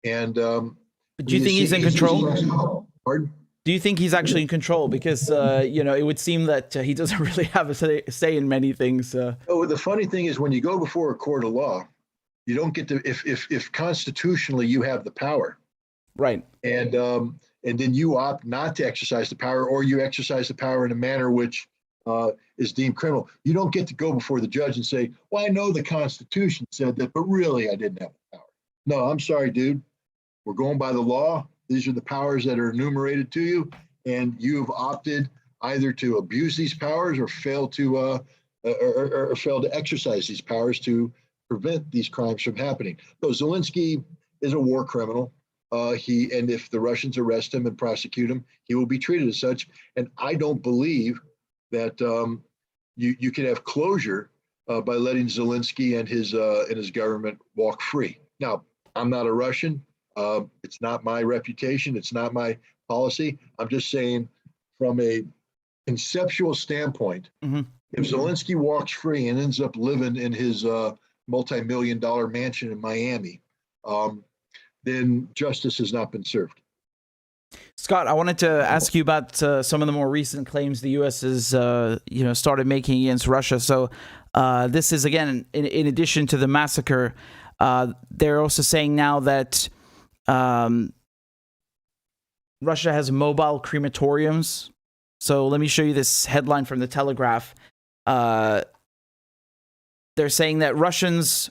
And
do you think he's in control?
Pardon?
Do you think he's actually in control? Because it would seem that he doesn't really have a say in many things.
Oh, the funny thing is, when you go before a court of law, you don't get to, if constitutionally you have the power,
right?
And then you opt not to exercise the power, or you exercise the power in a manner which is deemed criminal. You don't get to go before the judge and say, "Well, I know the Constitution said that, but really I didn't have the power." No, I'm sorry, dude. We're going by the law. These are the powers that are enumerated to you, and you have opted either to abuse these powers or fail to exercise these powers to prevent these crimes from happening. So Zelensky is a war criminal. And if the Russians arrest him and prosecute him, he will be treated as such. And I don't believe that you can have closure by letting Zelensky and his government walk free. Now, I'm not a Russian. It's not my reputation. It's not my policy. I'm just saying, from a conceptual standpoint, if Zelensky walks free and ends up living in his multi-million-dollar mansion in Miami, then justice has not been served.
Scott, I wanted to ask you about some of the more recent claims the U.S. has, started making against Russia. So this is, again, in addition to the massacre, they're also saying now that Russia has mobile crematoriums. So let me show you this headline from the Telegraph. They're saying that Russians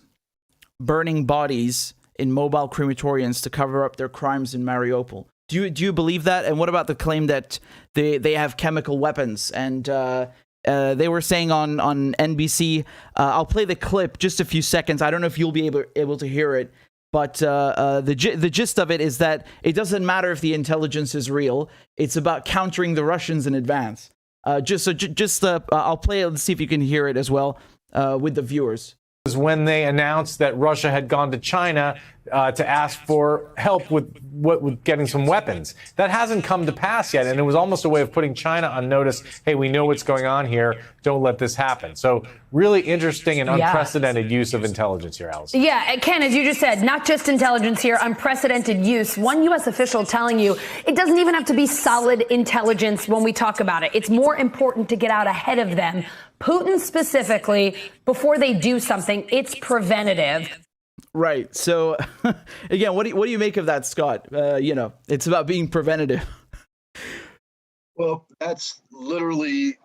burning bodies in mobile crematoriums to cover up their crimes in Mariupol. Do you believe that? And what about the claim that they have chemical weapons? And they were saying on NBC, I'll play the clip, just a few seconds. I don't know if you'll be able to hear it. But the gist of it is that it doesn't matter if the intelligence is real. It's about countering the Russians in advance. I'll play it. Let's see if you can hear it as well with the viewers.
When they announced that Russia had gone to China to ask for help with getting some weapons. That hasn't come to pass yet, and it was almost a way of putting China on notice. Hey, we know what's going on here. Don't let this happen. So really interesting and unprecedented use of intelligence here, Allison.
Yeah, Ken, as you just said, not just intelligence here, unprecedented use. One U.S. official telling you it doesn't even have to be solid intelligence when we talk about it. It's more important to get out ahead of them. Putin specifically, before they do something, it's preventative.
Right. So, again, what do you make of that, Scott? It's about being preventative.
Well, that's literally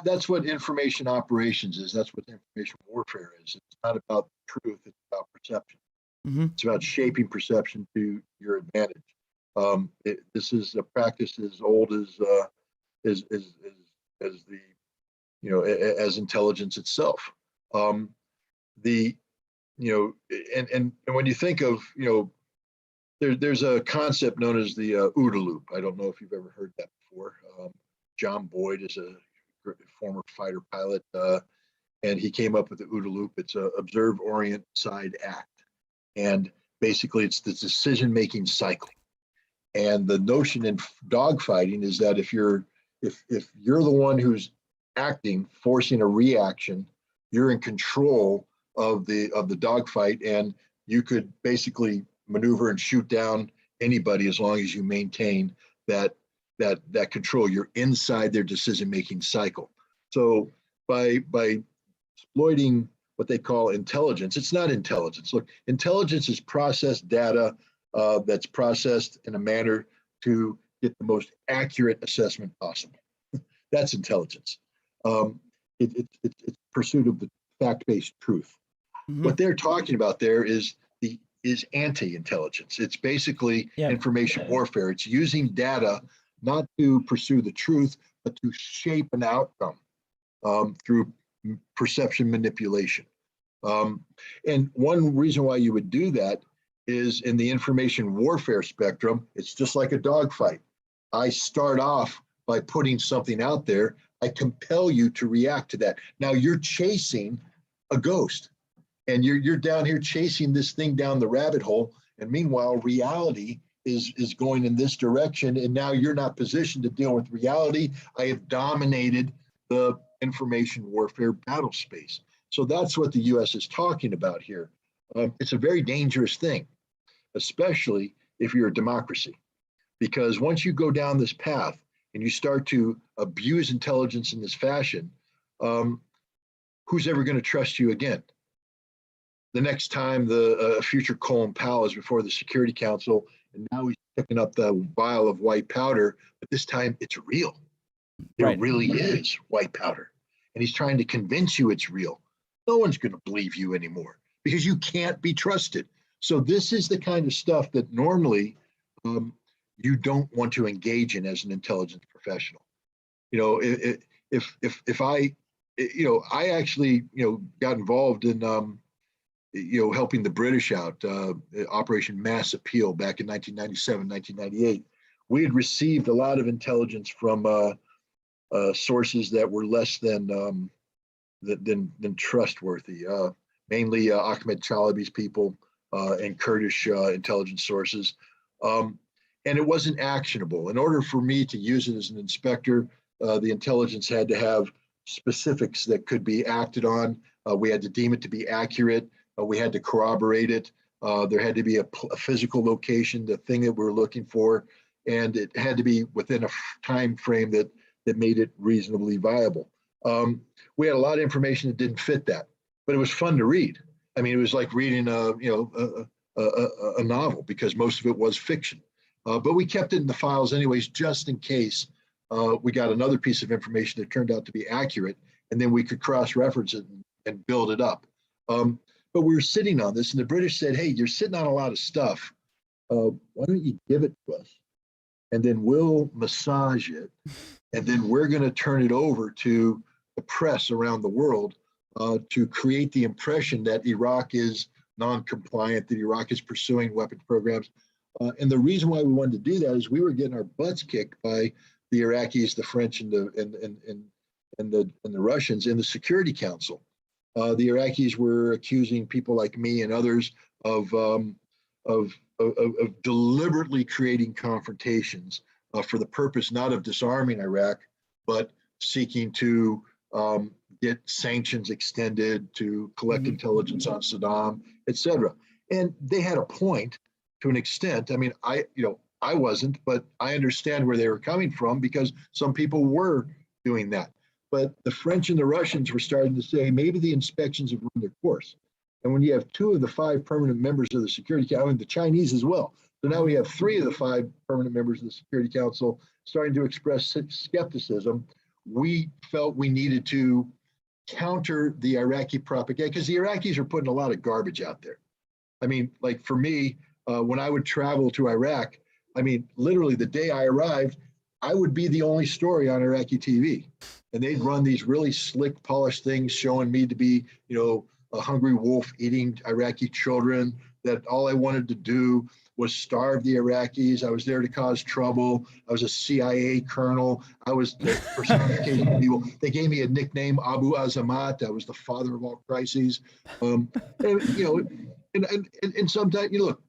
that's what information operations is. That's what information warfare is. It's not about truth. It's about perception. It's about shaping perception to your advantage. This is a practice as old as as intelligence itself. And when you think of, there's a concept known as the OODA loop. I don't know if you've ever heard that before. John Boyd is a former fighter pilot, and he came up with the OODA loop. It's a observe, orient, decide, act. And basically it's the decision-making cycle. And the notion in dogfighting is that if you're the one who's acting, forcing a reaction, you're in control of the dogfight, and you could basically maneuver and shoot down anybody as long as you maintain that control. You're inside their decision-making cycle. So by exploiting what they call intelligence, it's not intelligence. Look, intelligence is processed data that's processed in a manner to get the most accurate assessment possible. That's intelligence. It's pursuit of the fact-based truth. What they're talking about there is anti-intelligence. It's basically information warfare. It's using data not to pursue the truth, but to shape an outcome through perception manipulation. And one reason why you would do that is in the information warfare spectrum, it's just like a dogfight. I start off by putting something out there. I compel you to react to that. Now you're chasing a ghost, and you're down here chasing this thing down the rabbit hole. And meanwhile, reality is going in this direction. And now you're not positioned to deal with reality. I have dominated the information warfare battle space. So that's what the US is talking about here. It's a very dangerous thing, especially if you're a democracy, because once you go down this path and you start to abuse intelligence in this fashion, who's ever going to trust you again? The next time the future Colin Powell is before the Security Council, and now he's picking up the vial of white powder, but this time it's real. There
Right.
really is white powder. And he's trying to convince you it's real. No one's going to believe you anymore because you can't be trusted. So this is the kind of stuff that normally you don't want to engage in as an intelligence professional. You know, if I, you know, I actually, you know, got involved in, you know, helping the British out, Operation Mass Appeal back in 1997, 1998. We had received a lot of intelligence from sources that were less than trustworthy, mainly Ahmed Chalabi's people and Kurdish intelligence sources. And it wasn't actionable. In order for me to use it as an inspector, the intelligence had to have specifics that could be acted on. We had to deem it to be accurate. We had to corroborate it. There had to be a physical location, the thing that we were looking for, and it had to be within a time frame that made it reasonably viable. We had a lot of information that didn't fit that, but it was fun to read. I mean, it was like reading a novel because most of it was fiction. But we kept it in the files anyways, just in case we got another piece of information that turned out to be accurate, and then we could cross-reference it and build it up. But we were sitting on this, and the British said, hey, you're sitting on a lot of stuff. Why don't you give it to us? And then we'll massage it, and then we're going to turn it over to the press around the world to create the impression that Iraq is non-compliant, that Iraq is pursuing weapons programs. And the reason why we wanted to do that is we were getting our butts kicked by the Iraqis, the French, and the Russians in the Security Council. The Iraqis were accusing people like me and others of deliberately creating confrontations for the purpose not of disarming Iraq, but seeking to get sanctions extended, to collect intelligence on Saddam, et cetera. And they had a point to an extent. I mean, I wasn't, but I understand where they were coming from because some people were doing that. But the French and the Russians were starting to say maybe the inspections have run their course. And when you have 2 of the 5 permanent members of the Security Council, and the Chinese as well. So now we have 3 of the 5 permanent members of the Security Council starting to express skepticism. We felt we needed to counter the Iraqi propaganda because the Iraqis are putting a lot of garbage out there. I mean, like for me, when I would travel to Iraq, I mean, literally the day I arrived, I would be the only story on Iraqi TV. And they'd run these really slick, polished things showing me to be, you know, a hungry wolf eating Iraqi children, that all I wanted to do was starve the Iraqis. I was there to cause trouble. I was a CIA colonel. I was the personification of evil. They gave me a nickname, Abu Azamat. I was the father of all crises. And, you know, and sometimes, you know, look,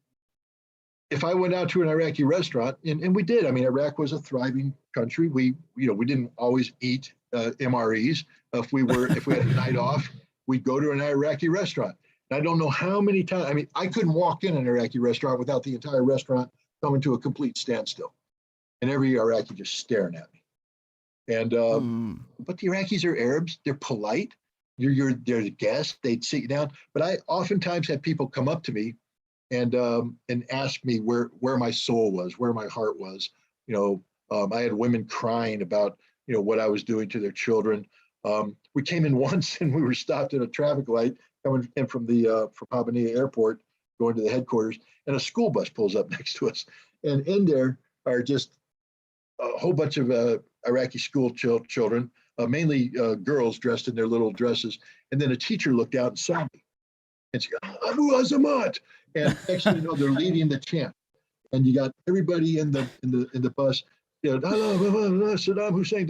if I went out to an Iraqi restaurant, and we did, I mean, Iraq was a thriving country. We didn't always eat MREs. If we had a night off, we'd go to an Iraqi restaurant. And I don't know how many times, I mean, I couldn't walk in an Iraqi restaurant without the entire restaurant coming to a complete standstill. And every Iraqi just staring at me. And, but the Iraqis are Arabs. They're polite. They're the guest. They'd sit you down. But I oftentimes had people come up to me and ask me where my soul was, where my heart was. You know, I had women crying about, you know, what I was doing to their children. We came in once and we were stopped at a traffic light coming in from Habbaniyah Airport, going to the headquarters, and a school bus pulls up next to us. And in there are just a whole bunch of Iraqi school children, mainly girls dressed in their little dresses. And then a teacher looked out and saw me. and she goes, Abu Azamat. And next thing you know, they're leading the chant. And you got everybody in the bus, you know, Saddam Hussein,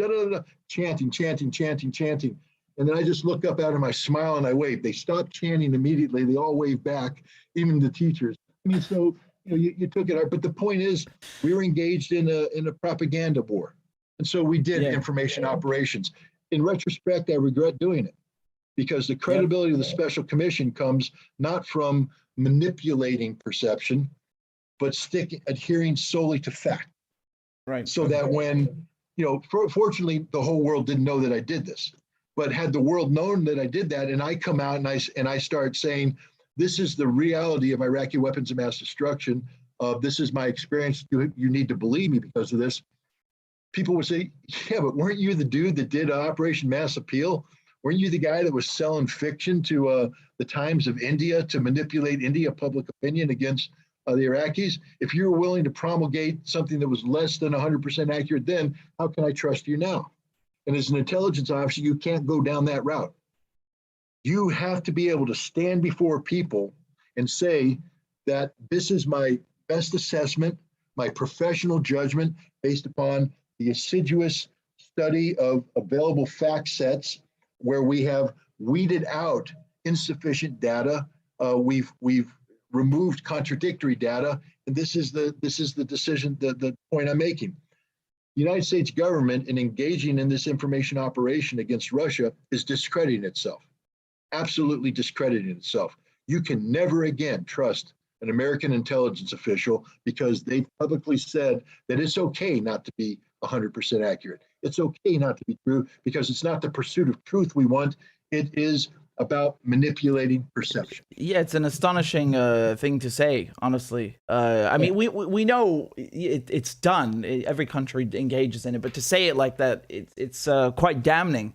chanting. And then I just look up at him, I smile and I wave. They stopped chanting immediately. They all wave back, even the teachers. I mean, so you took it out. But the point is, we were engaged in a propaganda war. And so we did information operations. In retrospect, I regret doing it because the credibility of the special commission comes not from manipulating perception, but adhering solely to fact.
Right.
So that when, fortunately, the whole world didn't know that I did this. But had the world known that I did that, and I come out and I start saying, this is the reality of Iraqi weapons of mass destruction. This is my experience. You need to believe me because of this. People would say, yeah, but weren't you the dude that did Operation Mass Appeal? Weren't you the guy that was selling fiction to the Times of India to manipulate India public opinion against the Iraqis? If you were willing to promulgate something that was less than 100% accurate then, how can I trust you now? And as an intelligence officer, you can't go down that route. You have to be able to stand before people and say that this is my best assessment, my professional judgment based upon the assiduous study of available fact sets where we have weeded out insufficient data. We've removed contradictory data, and this is the decision, the point I'm making. The United States government, in engaging in this information operation against Russia, is discrediting itself, absolutely discrediting itself. You can never again trust an American intelligence official because they've publicly said that it's okay not to be 100% accurate. It's okay not to be true because it's not the pursuit of truth we want. It is about manipulating perception.
Yeah, it's an astonishing thing to say, honestly. I mean, we know it's done. Every country engages in it, but to say it like that, it's quite damning.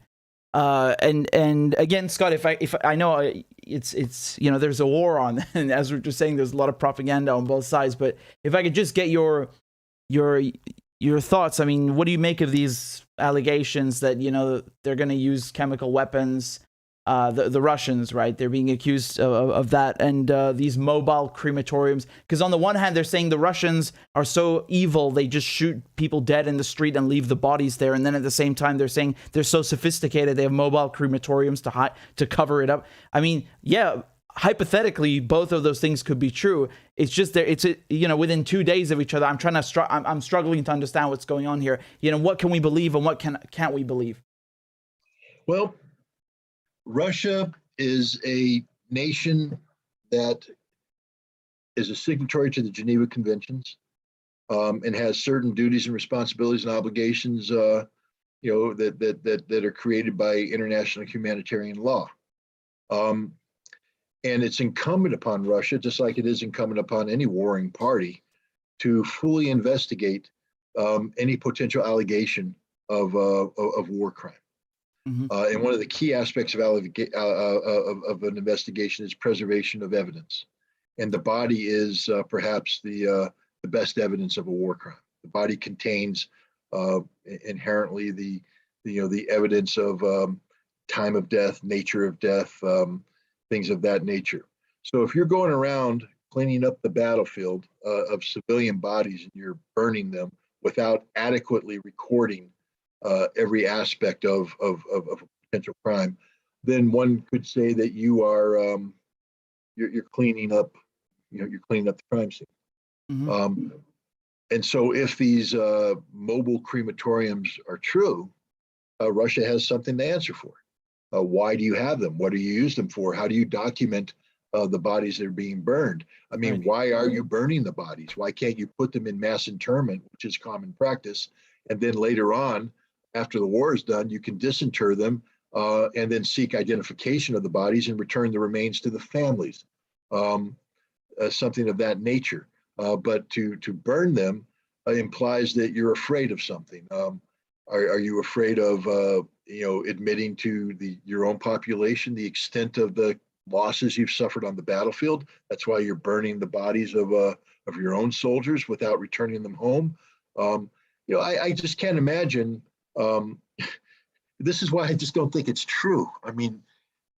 And again, Scott, if I know it's there's a war on, and as we're just saying, there's a lot of propaganda on both sides. But if I could just get your thoughts, I mean, what do you make of these allegations that they're going to use chemical weapons? The Russians, right? They're being accused of that, and these mobile crematoriums. Because on the one hand, they're saying the Russians are so evil, they just shoot people dead in the street and leave the bodies there. And then at the same time, they're saying they're so sophisticated, they have mobile crematoriums to cover it up. I mean, yeah, hypothetically, both of those things could be true. It's just there. It's within 2 days of each other. I'm struggling to understand what's going on here. What can we believe and what can't we believe?
Well, Russia is a nation that is a signatory to the Geneva Conventions and has certain duties and responsibilities and obligations, that are created by international humanitarian law. And it's incumbent upon Russia, just like it is incumbent upon any warring party, to fully investigate any potential allegation of war crime.
Mm-hmm.
And one of the key aspects of an investigation is preservation of evidence, and the body is perhaps the best evidence of a war crime. The body contains inherently the evidence of time of death, nature of death, things of that nature. So if you're going around cleaning up the battlefield of civilian bodies and you're burning them without adequately recording every aspect of a potential crime, then one could say that you are you're cleaning up, you're cleaning up the crime scene.
Mm-hmm.
And so, if these mobile crematoriums are true, Russia has something to answer for. Why do you have them? What do you use them for? How do you document the bodies that are being burned? I mean, why are you burning the bodies? Why can't you put them in mass interment, which is common practice, and then later on, after the war is done, you can disinter them and then seek identification of the bodies and return the remains to the families, something of that nature. But to burn them implies that you're afraid of something. Are you afraid of admitting to your own population the extent of the losses you've suffered on the battlefield? That's why you're burning the bodies of your own soldiers without returning them home. I just can't imagine. This is why I just don't think it's true. I mean,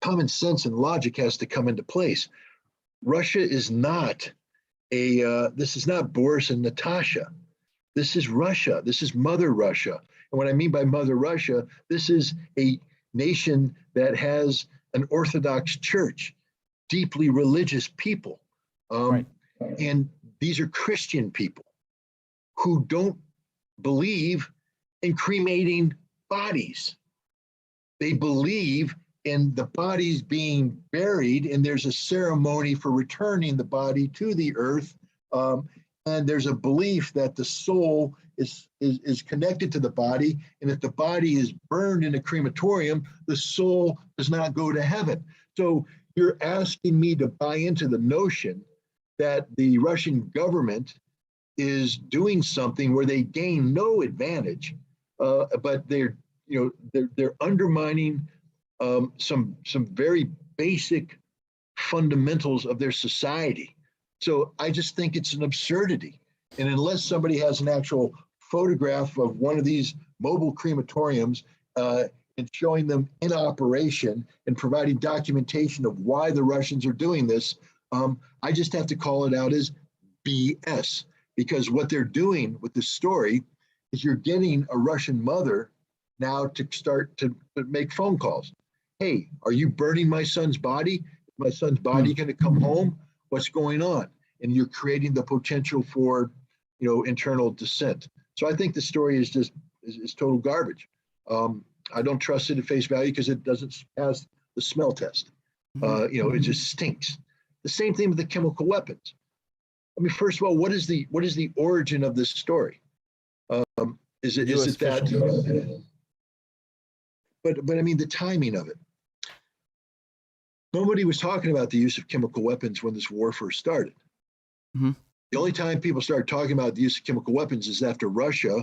common sense and logic has to come into place. Russia is not this is not Boris and Natasha. This is Russia. This is Mother Russia. And what I mean by Mother Russia, this is a nation that has an Orthodox church, deeply religious people.
Right.
And these are Christian people who don't believe in cremating bodies. They believe in the bodies being buried, and there's a ceremony for returning the body to the earth. And there's a belief that the soul is connected to the body, and if the body is burned in a crematorium, the soul does not go to heaven. So you're asking me to buy into the notion that the Russian government is doing something where they gain no advantage, but they're undermining some very basic fundamentals of their society. So I just think it's an absurdity. And unless somebody has an actual photograph of one of these mobile crematoriums and showing them in operation and providing documentation of why the Russians are doing this, I just have to call it out as BS. Because what they're doing with this story is you're getting a Russian mother now to start to make phone calls. Hey, are you burning my son's body? Is my son's body going to come home? What's going on? And you're creating the potential for, internal dissent. So I think the story is just is total garbage. I don't trust it at face value because it doesn't pass the smell test. It just stinks. The same thing with the chemical weapons. I mean, first of all, what is the origin of this story? Is it that? But I mean, the timing of it. Nobody was talking about the use of chemical weapons when this war first started.
Mm-hmm.
The only time people started talking about the use of chemical weapons is after Russia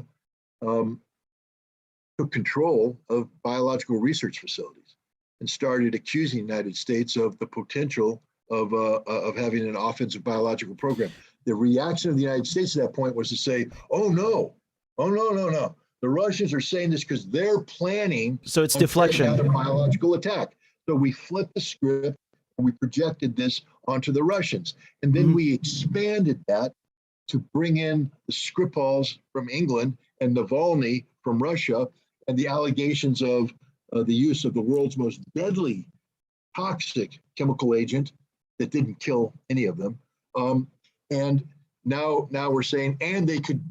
took control of biological research facilities and started accusing the United States of the potential of having an offensive biological program. The reaction of the United States at that point was to say, oh no. The Russians are saying this because they're planning.
So it's deflection.
Another biological attack. So we flipped the script and we projected this onto the Russians. And then we expanded that to bring in the Skripals from England and Navalny from Russia and the allegations of the use of the world's most deadly toxic chemical agent that didn't kill any of them. And now we're saying, and they could,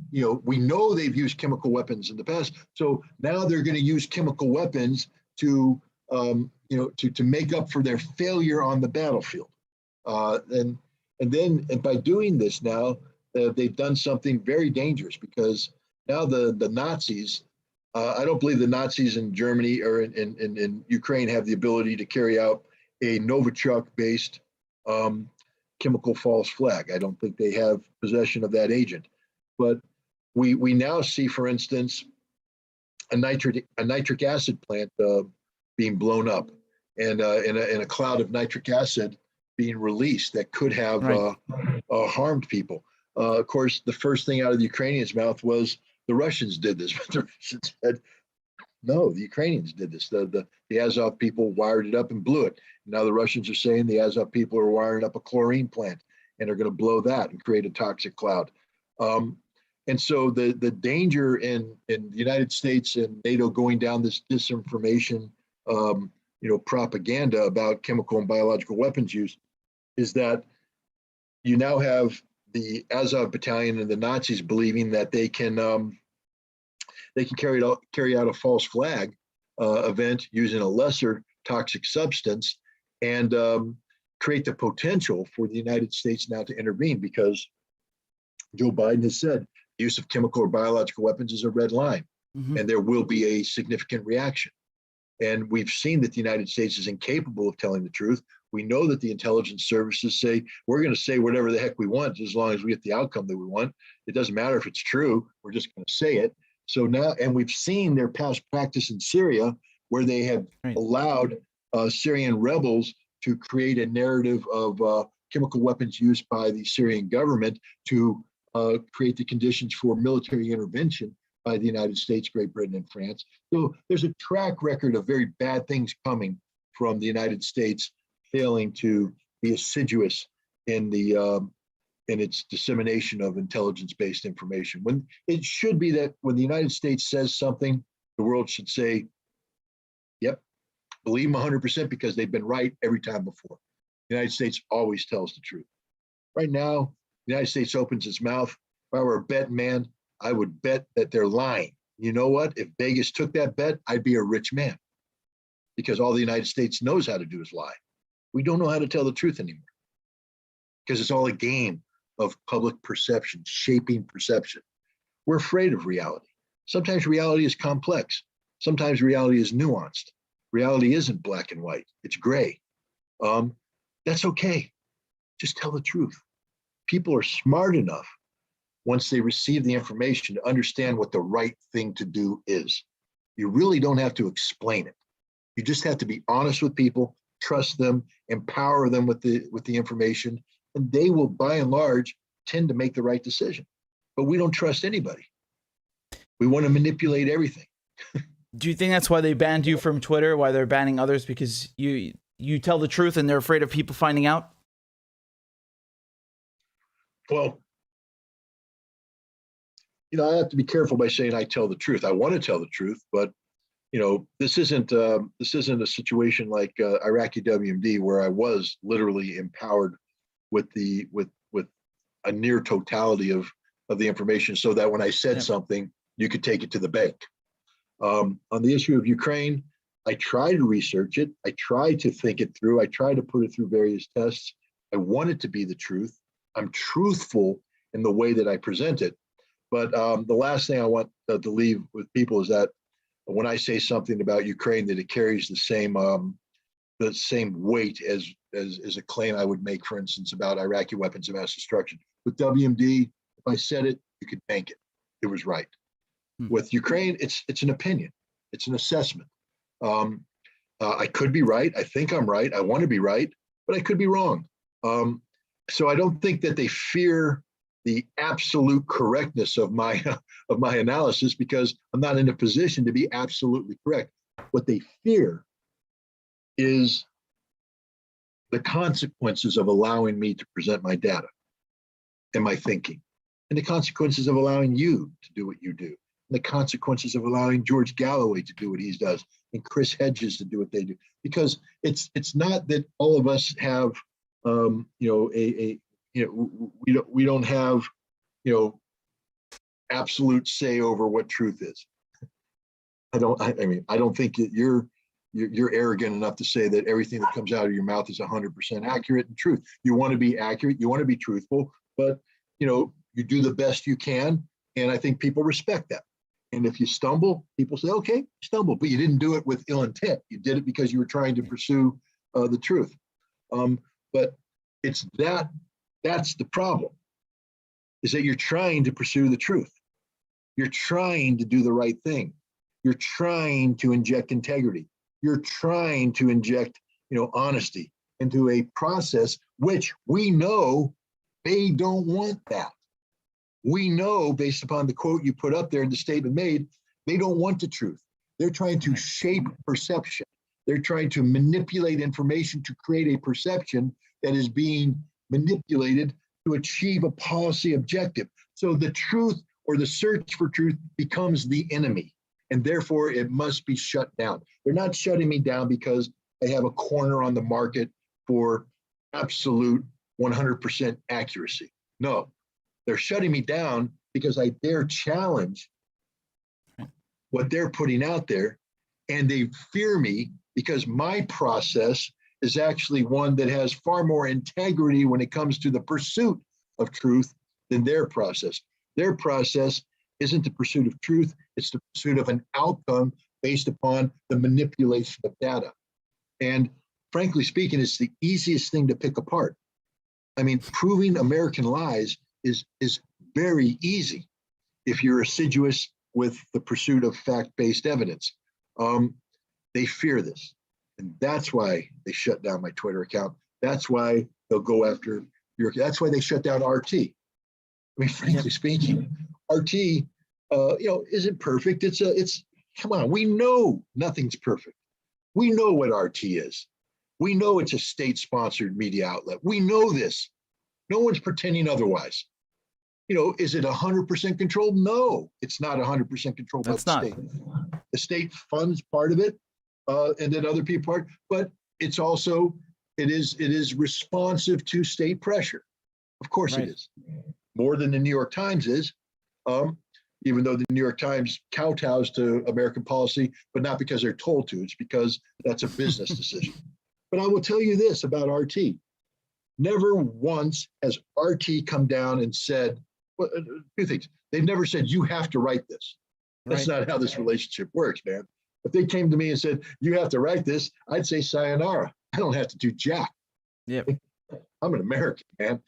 we know they've used chemical weapons in the past. So now they're going to use chemical weapons to make up for their failure on the battlefield. And by doing this now, they've done something very dangerous because now the Nazis, I don't believe the Nazis in Germany or in Ukraine have the ability to carry out a Novichok-based chemical false flag. I don't think they have possession of that agent. But we now see, for instance, a nitric acid plant being blown up and in a cloud of nitric acid being released that could have harmed people. Of course, the first thing out of the Ukrainians' mouth was the Russians did this, but the Russians said, no, the Ukrainians did this. The Azov people wired it up and blew it. Now the Russians are saying the Azov people are wiring up a chlorine plant and are going to blow that and create a toxic cloud. And so the danger in the United States and NATO going down this disinformation, propaganda about chemical and biological weapons use is that you now have the Azov battalion and the Nazis believing that they can carry out a false flag event using a lesser toxic substance and create the potential for the United States now to intervene because Joe Biden has said the use of chemical or biological weapons is a red line and there will be a significant reaction. And we've seen that the United States is incapable of telling the truth. We know that the intelligence services say, we're going to say whatever the heck we want as long as we get the outcome that we want. It doesn't matter if it's true, we're just going to say it. So now, and we've seen their past practice in Syria where they have allowed Syrian rebels to create a narrative of chemical weapons used by the Syrian government to create the conditions for military intervention by the United States, Great Britain, and France. So there's a track record of very bad things coming from the United States failing to be assiduous in its dissemination of intelligence-based information. When it should be that when the United States says something, the world should say, "Yep, believe them 100% because they've been right every time before." The United States always tells the truth. Right now, the United States opens its mouth. If I were a betting man, I would bet that they're lying. You know what? If Vegas took that bet, I'd be a rich man because all the United States knows how to do is lie. We don't know how to tell the truth anymore because it's all a game of public perception, shaping perception. We're afraid of reality. Sometimes reality is complex. Sometimes reality is nuanced. Reality isn't black and white. It's gray. That's okay. Just tell the truth. People are smart enough once they receive the information to understand what the right thing to do is. You really don't have to explain it. You just have to be honest with people, trust them, empower them with the information, and they will, by and large, tend to make the right decision. But we don't trust anybody. We want to manipulate everything.
Do you think that's why they banned you from Twitter? Why they're banning others? Because you tell the truth and they're afraid of people finding out?
Well, I have to be careful by saying I tell the truth. I want to tell the truth, but this isn't a situation like Iraqi WMD where I was literally empowered with a near totality of the information, so that when I said something, you could take it to the bank. On the issue of Ukraine, I try to research it. I try to think it through. I try to put it through various tests. I want it to be the truth. I'm truthful in the way that I present it. But the last thing I want to leave with people is that when I say something about Ukraine, that it carries the same weight as a claim I would make, for instance, about Iraqi weapons of mass destruction. With WMD, if I said it, you could bank it. It was right. With Ukraine, it's an opinion. It's an assessment. I could be right. I think I'm right. I want to be right, but I could be wrong. So I don't think that they fear the absolute correctness of my analysis, because I'm not in a position to be absolutely correct. What they fear is the consequences of allowing me to present my data and my thinking, and the consequences of allowing you to do what you do, and the consequences of allowing George Galloway to do what he does, and Chris Hedges to do what they do. Because it's not that all of us have we don't have absolute say over what truth is. I don't think that you're arrogant enough to say that everything that comes out of your mouth is 100% accurate and truth. You want to be accurate, you want to be truthful, but you do the best you can, and I think people respect that. And if you stumble, people say, okay, you stumbled, but you didn't do it with ill intent. You did it because you were trying to pursue the truth. But it's that's the problem, is that you're trying to pursue the truth. You're trying to do the right thing. You're trying to inject integrity. You're trying to inject, honesty into a process which we know they don't want that. We know, based upon the quote you put up there and the statement made, they don't want the truth. They're trying to shape perception. They're trying to manipulate information to create a perception that is being manipulated to achieve a policy objective. So the truth, or the search for truth, becomes the enemy, and therefore it must be shut down. They're not shutting me down because they have a corner on the market for absolute 100% accuracy. No, they're shutting me down because I dare challenge what they're putting out there, and they fear me because my process is actually one that has far more integrity when it comes to the pursuit of truth than their process. Their process isn't the pursuit of truth, it's the pursuit of an outcome based upon the manipulation of data. And frankly speaking, it's the easiest thing to pick apart. Proving American lies is very easy if you're assiduous with the pursuit of fact-based evidence. They fear this. And that's why they shut down my Twitter account. That's why they'll go after that's why they shut down RT. Frankly speaking, RT, isn't perfect. Come on, we know nothing's perfect. We know what RT is. We know it's a state-sponsored media outlet. We know this. No one's pretending otherwise. You know, is it 100% controlled? No, it's not 100% controlled by the state. The state funds part of it, and then other people part, but it's also, it is responsive to state pressure. Of course it is. More than the New York Times is, even though the New York Times kowtows to American policy, but not because they're told to, it's because that's a business decision. But I will tell you this about RT. Never once has RT come down and said, well, two things. They've never said, you have to write this. That's not how this relationship works, man. If they came to me and said, you have to write this, I'd say sayonara. I don't have to do jack.
Yep.
I'm an American, man.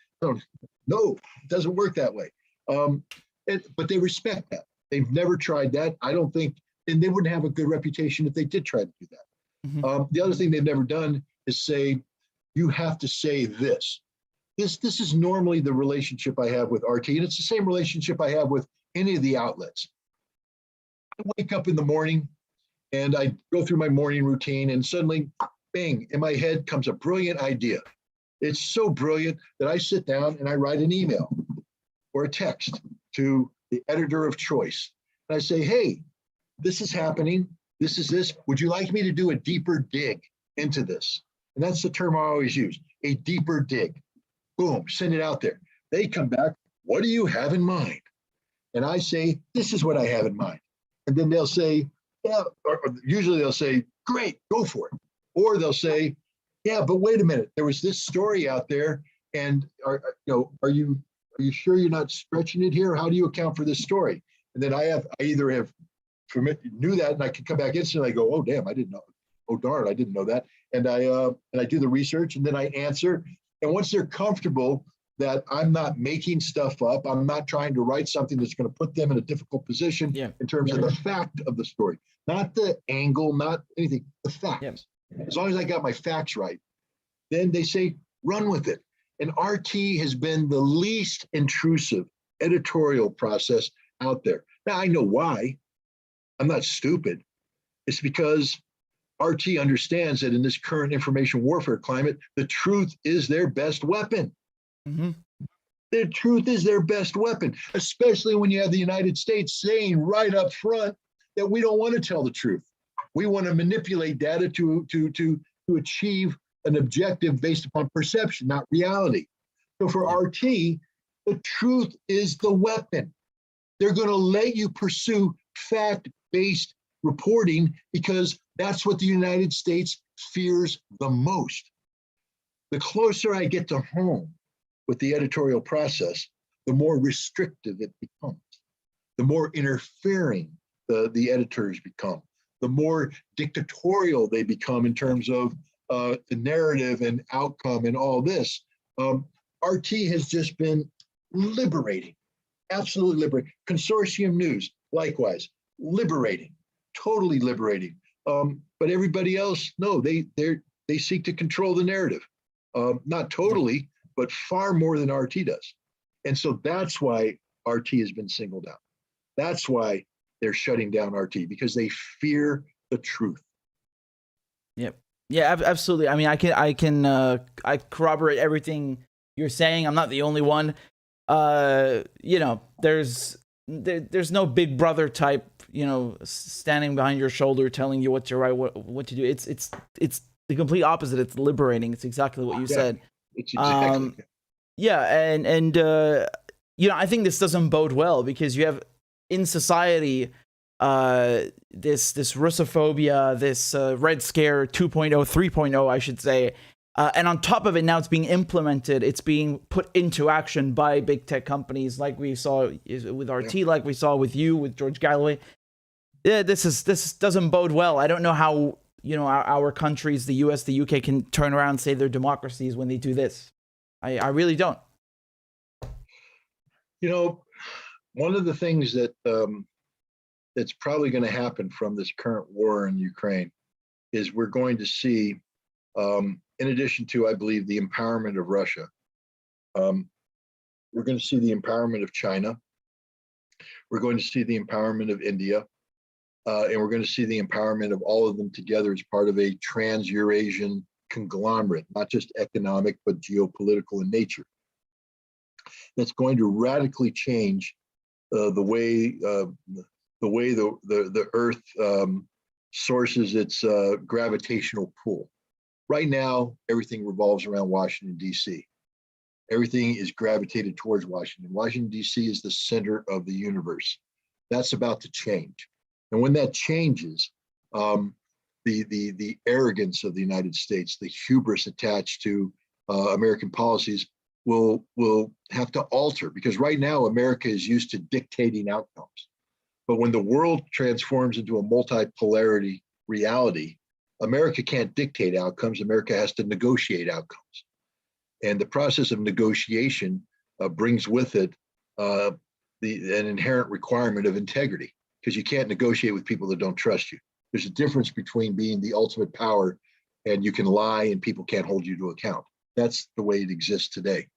No, it doesn't work that way. But they respect that. They've never tried that. I don't think, and they wouldn't have a good reputation if they did try to do that.
Mm-hmm.
The other thing they've never done is say, you have to say this. This is normally the relationship I have with RT, and it's the same relationship I have with any of the outlets. I wake up in the morning and I go through my morning routine, and suddenly, bang, in my head comes a brilliant idea. It's so brilliant that I sit down and I write an email or a text to the editor of choice. And I say, hey, this is happening. This is this. Would you like me to do a deeper dig into this? And that's the term I always use, a deeper dig. Boom, send it out there. They come back, what do you have in mind? And I say, this is what I have in mind. And then they'll say, yeah, or usually they'll say, great, go for it. Or they'll say, yeah, but wait a minute, there was this story out there, and are you sure you're not stretching it here? How do you account for this story? And then I either knew that, and I can come back instantly. I go, oh damn, I didn't know. Oh darn, I didn't know that. And I do the research, and then I answer. And once they're comfortable that I'm not making stuff up, I'm not trying to write something that's going to put them in a difficult position in terms of the fact of the story, not the angle, not anything, the facts.
Yeah.
As long as I got my facts right, then they say, run with it. And RT has been the least intrusive editorial process out there. Now, I know why. I'm not stupid. It's because RT understands that in this current information warfare climate, the truth is their best weapon.
Mm-hmm.
The truth is their best weapon, especially when you have the United States saying right up front that we don't want to tell the truth. We want to manipulate data to achieve an objective based upon perception, not reality. So for RT, the truth is the weapon. They're going to let you pursue fact-based reporting because that's what the United States fears the most. The closer I get to home with the editorial process, the more restrictive it becomes, the more interfering the editors become, the more dictatorial they become in terms of the narrative and outcome and all this. RT has just been liberating, absolutely liberating. Consortium News, likewise, liberating, totally liberating. But everybody else, no, they seek to control the narrative. Not totally, but far more than RT does. And so that's why RT has been singled out. That's why they're shutting down RT, because they fear the truth.
Yep. Yeah, absolutely. I mean, I corroborate everything you're saying. I'm not the only one. There's no big brother type, standing behind your shoulder telling you what to write, what to do. It's the complete opposite. It's liberating. It's exactly what you said.
It's exactly.
Yeah, and I think this doesn't bode well, because you have in society this Russophobia, this Red Scare 2.0, 3.0, I should say. And on top of it, now it's being implemented. It's being put into action by big tech companies, like we saw with RT, like we saw with you, with George Galloway. Yeah, this doesn't bode well. I don't know how our countries, the US, the UK, can turn around and say they're democracies when they do this. I really don't.
One of the things that that's probably going to happen from this current war in Ukraine is we're going to see, in addition to, I believe, the empowerment of Russia, we're going to see the empowerment of China. We're going to see the empowerment of India. and we're going to see the empowerment of all of them together as part of a trans-Eurasian conglomerate, not just economic, but geopolitical in nature. That's going to radically change the way the Earth sources its gravitational pull. Right now, everything revolves around Washington, D.C. Everything is gravitated towards Washington. Washington, D.C. is the center of the universe. That's about to change. And when that changes, the arrogance of the United States, the hubris attached to American policies will have to alter, because right now America is used to dictating outcomes. But when the world transforms into a multipolarity reality, America can't dictate outcomes. America has to negotiate outcomes. And the process of negotiation brings with it an inherent requirement of integrity, because you can't negotiate with people that don't trust you. There's a difference between being the ultimate power and you can lie and people can't hold you to account. That's the way it exists today.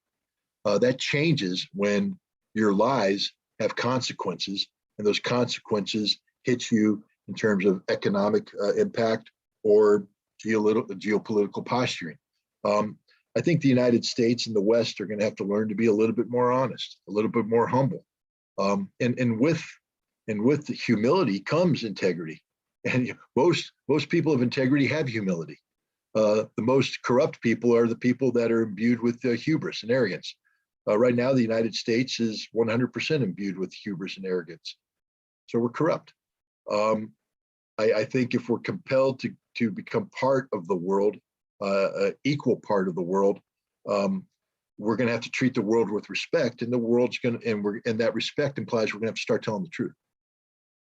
That changes when your lies have consequences, and those consequences hit you in terms of economic impact or geopolitical posturing. I think the United States and the West are going to have to learn to be a little bit more honest, a little bit more humble. And with the humility comes integrity. And most people of integrity have humility. The most corrupt people are the people that are imbued with hubris and arrogance. Right now, the United States is 100% imbued with hubris and arrogance. So we're corrupt. I think if we're compelled to become part of the world, equal part of the world, we're going to have to treat the world with respect, and the world's going to, and that respect implies we're going to have to start telling the truth.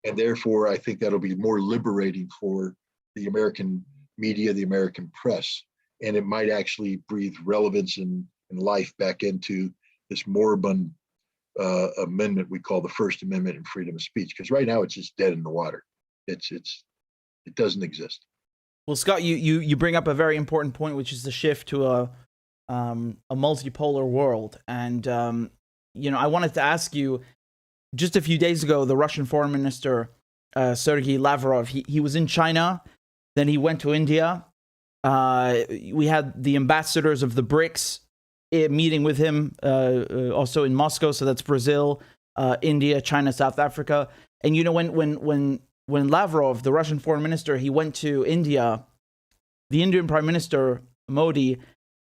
And therefore, I think that'll be more liberating for the American media, the American press, and it might actually breathe relevance and life back into this moribund amendment we call the First Amendment and freedom of speech. Because right now it's just dead in the water. It doesn't exist.
Well, Scott, you bring up a very important point, which is the shift to a multipolar world. And I wanted to ask you, just a few days ago, the Russian Foreign Minister Sergei Lavrov, he was in China, then he went to India. We had the ambassadors of the BRICS meeting with him, also in Moscow. So that's Brazil, India, China, South Africa. And when Lavrov, the Russian foreign minister, he went to India, the Indian Prime Minister Modi,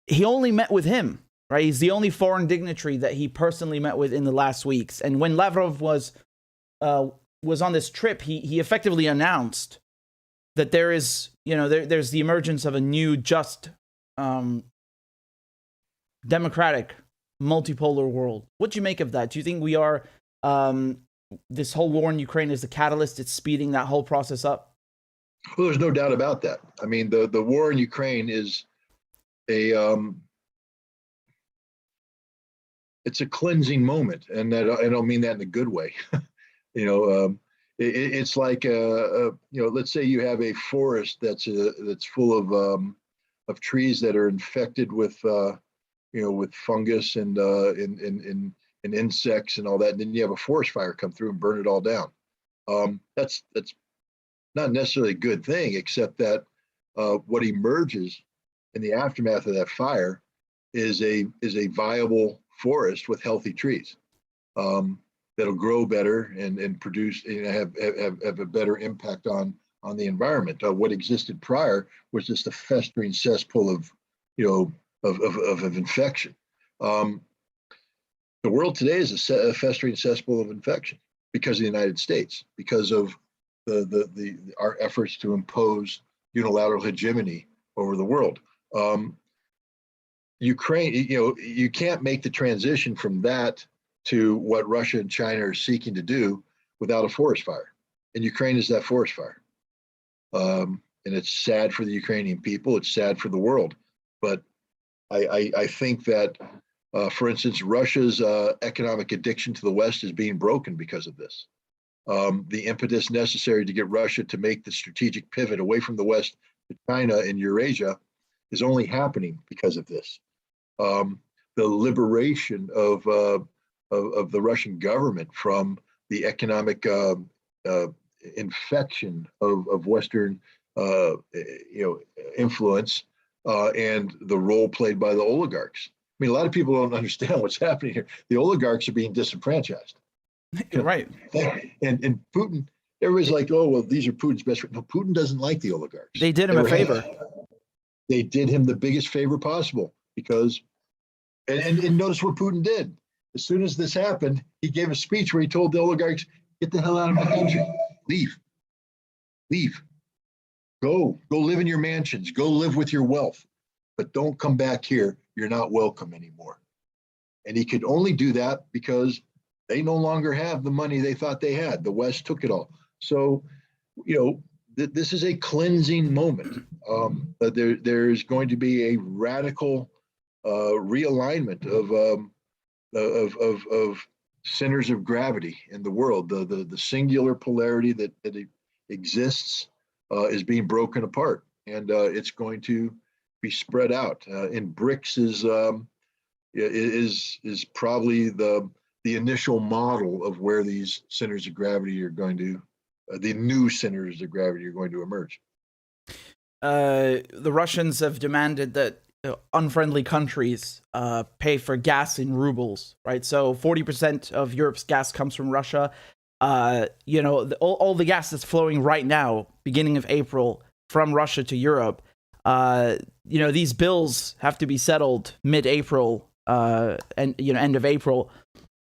he only met with him, right? He's the only foreign dignitary that he personally met with in the last weeks. And when Lavrov was on this trip, he effectively announced that there is, there's the emergence of a new, just, democratic, multipolar world. What do you make of that? Do you think we are, this whole war in Ukraine is the catalyst? It's speeding that whole process up?
Well, there's no doubt about that. I mean, the war in Ukraine is it's a cleansing moment, and I don't mean that in a good way. It's like let's say you have a forest that's full of trees that are infected with with fungus and insects and all that, and then you have a forest fire come through and burn it all down. That's not necessarily a good thing, except that what emerges in the aftermath of that fire is a viable forest with healthy trees that'll grow better and produce have a better impact on the environment. What existed prior was just a festering cesspool of infection. The world today is a festering cesspool of infection because of the United States, because of our efforts to impose unilateral hegemony over the world. Ukraine, you can't make the transition from that to what Russia and China are seeking to do without a forest fire. And Ukraine is that forest fire. And it's sad for the Ukrainian people. It's sad for the world. But I think that, for instance, Russia's economic addiction to the West is being broken because of this. The impetus necessary to get Russia to make the strategic pivot away from the West to China and Eurasia is only happening because of this. The liberation of the Russian government from the economic infection of Western influence and the role played by the oligarchs. I mean, a lot of people don't understand what's happening here. The oligarchs are being disenfranchised.
Right.
And Putin, everybody's like, oh, well, these are Putin's best friends. No, Putin doesn't like the oligarchs.
They did him a favor.
They did him the biggest favor possible because, and notice what Putin did. As soon as this happened, he gave a speech where he told the oligarchs, get the hell out of my country. Leave. Go live in your mansions. Go live with your wealth. But don't come back here. You're not welcome anymore. And he could only do that because they no longer have the money they thought they had. The West took it all. So, this is a cleansing moment. There's going to be a radical realignment of centers of gravity in the world. The singular polarity that exists is being broken apart, and it's going to be spread out. And BRICS is probably the initial model of where these centers of gravity are going to, the new centers of gravity are going to emerge.
The Russians have demanded that unfriendly countries pay for gas in rubles, right? So 40% of Europe's gas comes from Russia. All the gas that's flowing right now, beginning of April, from Russia to Europe, these bills have to be settled mid-April and end of April.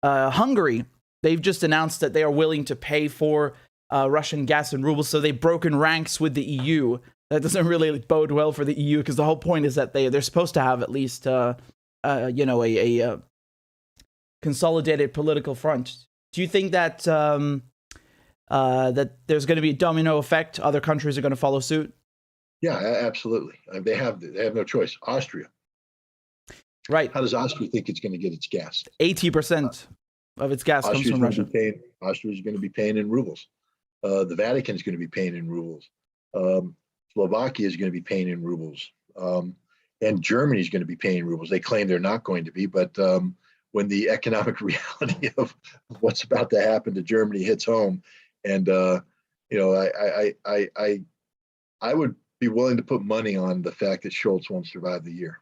Hungary, they've just announced that they are willing to pay for Russian gas in rubles, so they've broken ranks with the EU. That doesn't really bode well for the EU because the whole point is that they're supposed to have at least a consolidated political front. Do you think that that there's going to be a domino effect? Other countries are going to follow suit?
Yeah, absolutely. They have no choice. Austria.
Right.
How does Austria think it's going to get its gas?
80% of its gas comes from Russia.
Austria is going to be paying in rubles. The Vatican is going to be paying in rubles. Slovakia is going to be paying in rubles. And Germany is going to be paying in rubles. They claim they're not going to be, but when the economic reality of what's about to happen to Germany hits home, and I would be willing to put money on the fact that Scholz won't survive the year.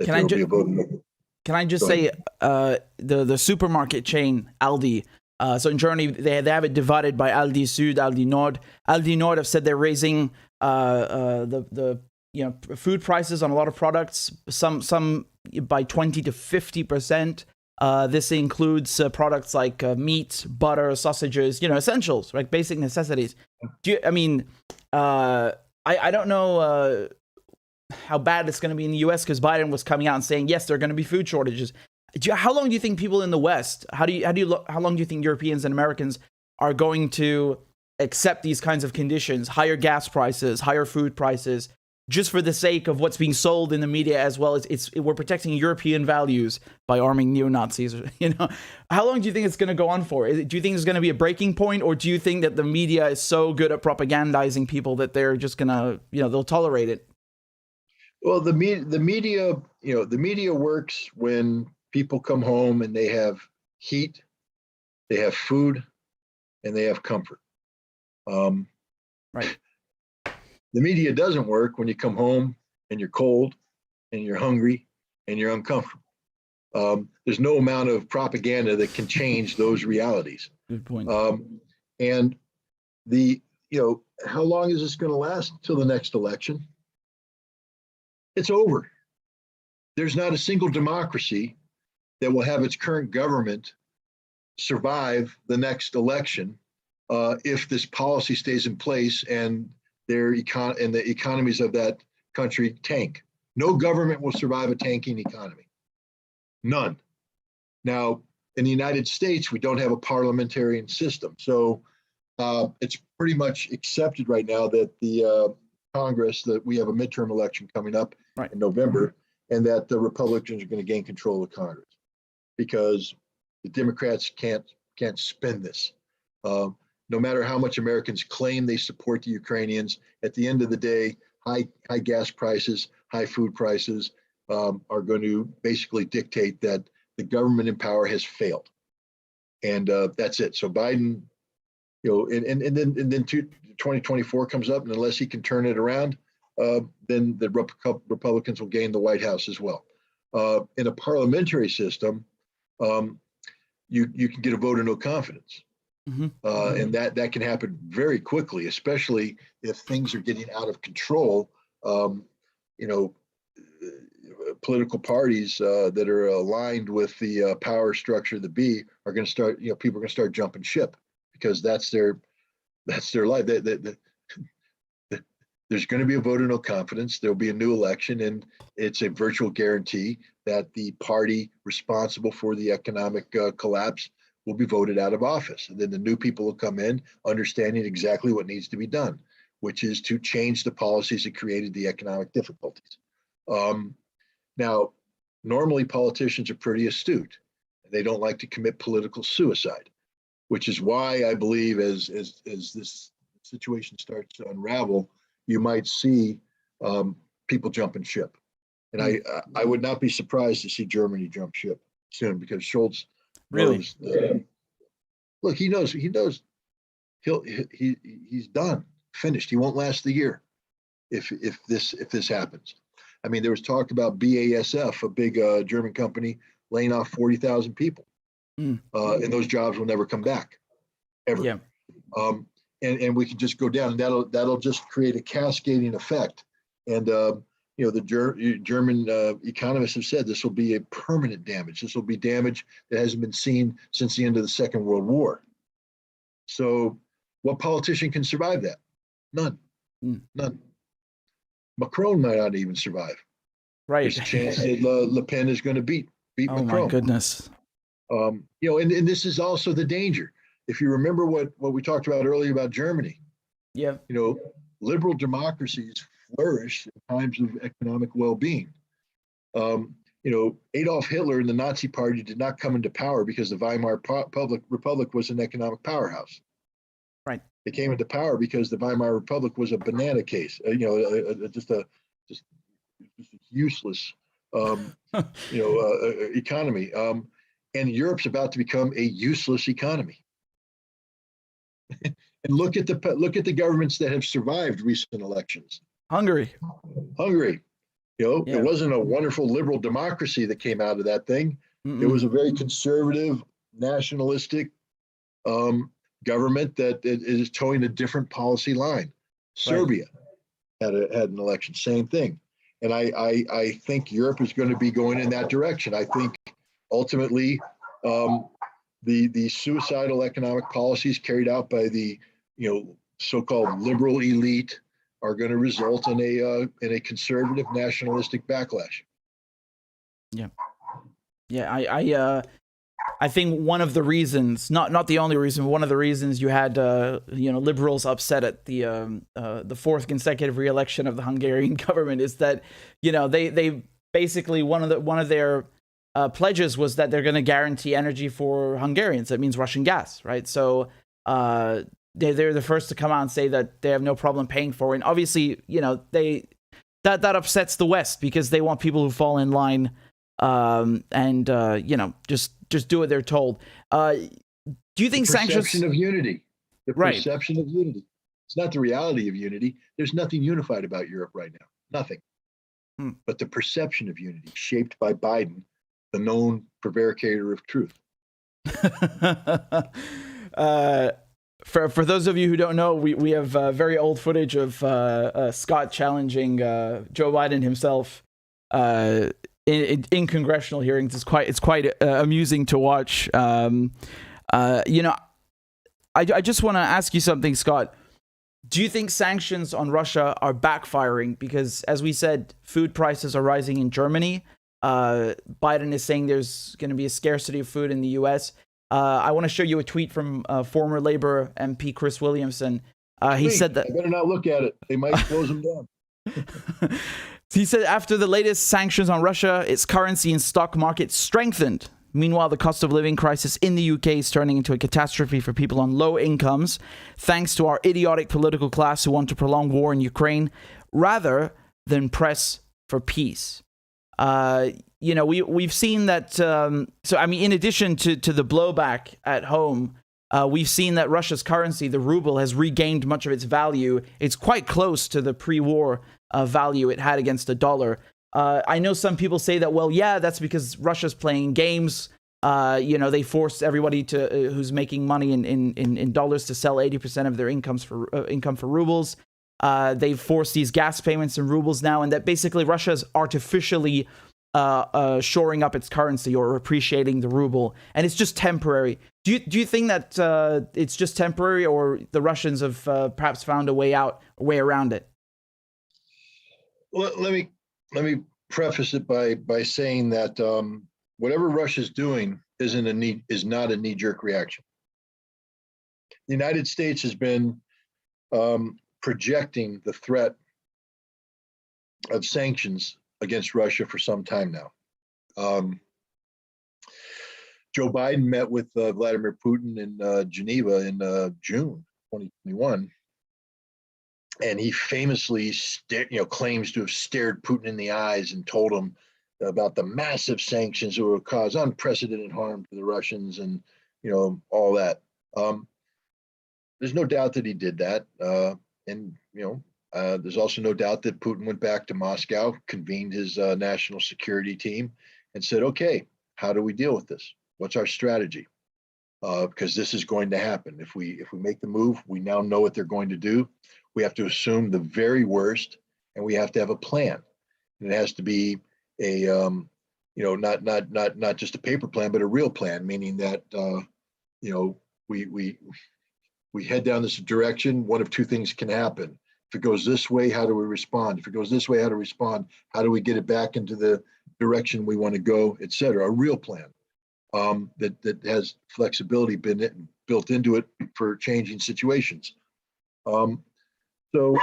Can I just say the supermarket chain Aldi? So in Germany, they have it divided by Aldi Süd, Aldi Nord. Aldi Nord have said they're raising the food prices on a lot of products, some by 20 to 50%. This includes products like meat, butter, sausages, essentials, right? Basic necessities. I don't know how bad it's going to be in the U.S. because Biden was coming out and saying, yes, there are going to be food shortages. How long do you think people in the West, how long do you think Europeans and Americans are going to accept these kinds of conditions, higher gas prices, higher food prices, just for the sake of what's being sold in the media, as well as we're protecting European values by arming neo-Nazis? How long do you think it's going to go on for? Do you think there's going to be a breaking point, or do you think that the media is so good at propagandizing people that they're just going to, they'll tolerate it?
Well, the media works when people come home and they have heat, they have food, and they have comfort.
Right.
The media doesn't work when you come home and you're cold and you're hungry and you're uncomfortable. There's no amount of propaganda that can change those realities.
Good point.
And how long is this going to last until the next election? It's over. There's not a single democracy that will have its current government survive the next election if this policy stays in place and the economies of that country tank. No government will survive a tanking economy. None. Now, in the United States, we don't have a parliamentarian system. So it's pretty much accepted right now that the Congress, that we have a midterm election coming up in November, and that the Republicans are going to gain control of Congress because the Democrats can't spin this. No matter how much Americans claim they support the Ukrainians, at the end of the day, high gas prices, high food prices are going to basically dictate that the government in power has failed. And that's it. So Biden And then 2024 comes up, and unless he can turn it around, then the Republicans will gain the White House as well. In a parliamentary system, you can get a vote of no confidence.
Mm-hmm.
And that can happen very quickly, especially if things are getting out of control. Political parties that are aligned with the power structure of the B are going to start. People are going to start jumping ship because that's their life. There's going to be a vote of no confidence. There'll be a new election, and it's a virtual guarantee that the party responsible for the economic collapse will be voted out of office. And then the new people will come in understanding exactly what needs to be done, which is to change the policies that created the economic difficulties. Now, normally politicians are pretty astute, and they don't like to commit political suicide, which is why I believe as this situation starts to unravel, you might see people jumping ship. And I would not be surprised to see Germany jump ship soon, because Scholz knows, look, he knows he's done, finished. He won't last the year if this happens. I mean, there was talk about BASF, a big German company, laying off 40,000 people, and those jobs will never come back, ever.
Yeah.
And we can just go down, and that'll just create a cascading effect. And the German economists have said this will be a permanent damage. This will be damage that hasn't been seen since the end of the Second World War. So, what politician can survive that? None. None. Macron might not even survive.
Right.
There's a chance that Le Pen is going to beat
Oh
Macron.
my goodness.
And this is also the danger. If you remember what we talked about earlier about Germany,
Yeah.
liberal democracies flourish in times of economic well-being. Adolf Hitler and the Nazi Party did not come into power because the Weimar Republic was an economic powerhouse.
Right.
They came into power because the Weimar Republic was a banana case, just a useless, economy. And Europe's about to become a useless economy. And look at the governments that have survived recent elections.
Hungary.
It wasn't a wonderful liberal democracy that came out of that thing. It was a very conservative, nationalistic government that is towing a different policy line. Serbia had an election, same thing. And I think Europe is going to be going in that direction. I think ultimately the suicidal economic policies carried out by the so-called liberal elite are going to result in a conservative nationalistic backlash.
I think one of the reasons, not the only reason, but one of the reasons you had liberals upset at the fourth consecutive re-election of the Hungarian government is that they basically one of their pledges was that they're going to guarantee energy for Hungarians. That means Russian gas, right? So they're the first to come out and say that they have no problem paying for it. And obviously, that upsets the West because they want people who fall in line and just do what they're told. Do you think sanctions?
Perception of unity. The
Right.
perception of unity. It's not the reality of unity. There's nothing unified about Europe right now. Nothing. But the perception of unity, shaped by Biden, the known prevaricator of truth.
For those of you who don't know, we have very old footage of Scott challenging Joe Biden himself in congressional hearings. It's quite amusing to watch. I just want to ask you something, Scott. Do you think sanctions on Russia are backfiring? Because, as we said, food prices are rising in Germany. Biden is saying there's going to be a scarcity of food in the U.S. I want to show you a tweet from former Labour MP Chris Williamson. He said that...
I better not look at it. They might close them down.
He said after the latest sanctions on Russia, its currency and stock market strengthened. Meanwhile, the cost of living crisis in the UK is turning into a catastrophe for people on low incomes, thanks to our idiotic political class who want to prolong war in Ukraine rather than press for peace. We've seen that. In addition to the blowback at home we've seen that Russia's currency, the ruble, has regained much of its value. It's quite close to the pre-war value it had against the dollar. I know some people say that, well, yeah, that's because Russia's playing games. They forced everybody to who's making money in dollars to sell 80% of their income for rubles. They've forced these gas payments in rubles now, and that basically Russia's artificially shoring up its currency or appreciating the ruble, and it's just temporary. Do you think that it's just temporary, or the Russians have perhaps found a way around it?
Well, let me preface it by saying that whatever Russia's doing is not a knee-jerk reaction. The United States has been projecting the threat of sanctions against Russia for some time now. Joe Biden met with Vladimir Putin in Geneva in June 2021, and he famously claims to have stared Putin in the eyes and told him about the massive sanctions that will cause unprecedented harm to the Russians, and all that. There's no doubt that he did that, and there's also no doubt that Putin went back to Moscow, convened his national security team, and said, "Okay, how do we deal with this? What's our strategy? Because this is going to happen. If we make the move, we now know what they're going to do. We have to assume the very worst, and we have to have a plan. And it has to be a not just a paper plan, but a real plan, meaning that we head down this direction. One of two things can happen. If it goes this way, how do we respond? If it goes this way, how to respond? How do we get it back into the direction we want to go, et cetera? A real plan that has flexibility built into it for changing situations. So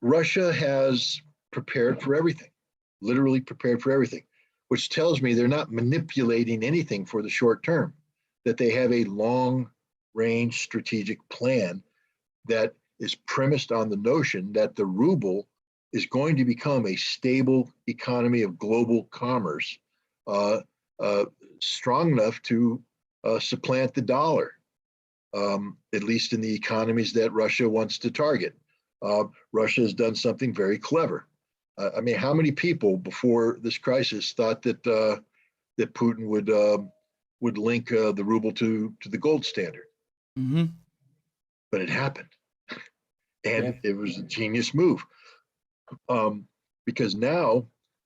Russia has prepared for everything, literally prepared for everything, which tells me they're not manipulating anything for the short term, that they have a long-range strategic plan that is premised on the notion that the ruble is going to become a stable economy of global commerce, strong enough to supplant the dollar, at least in the economies that Russia wants to target. Russia has done something very clever. How many people before this crisis thought that that Putin would link the ruble to the gold standard?
Mm-hmm.
But it happened, and it was a genius move, because now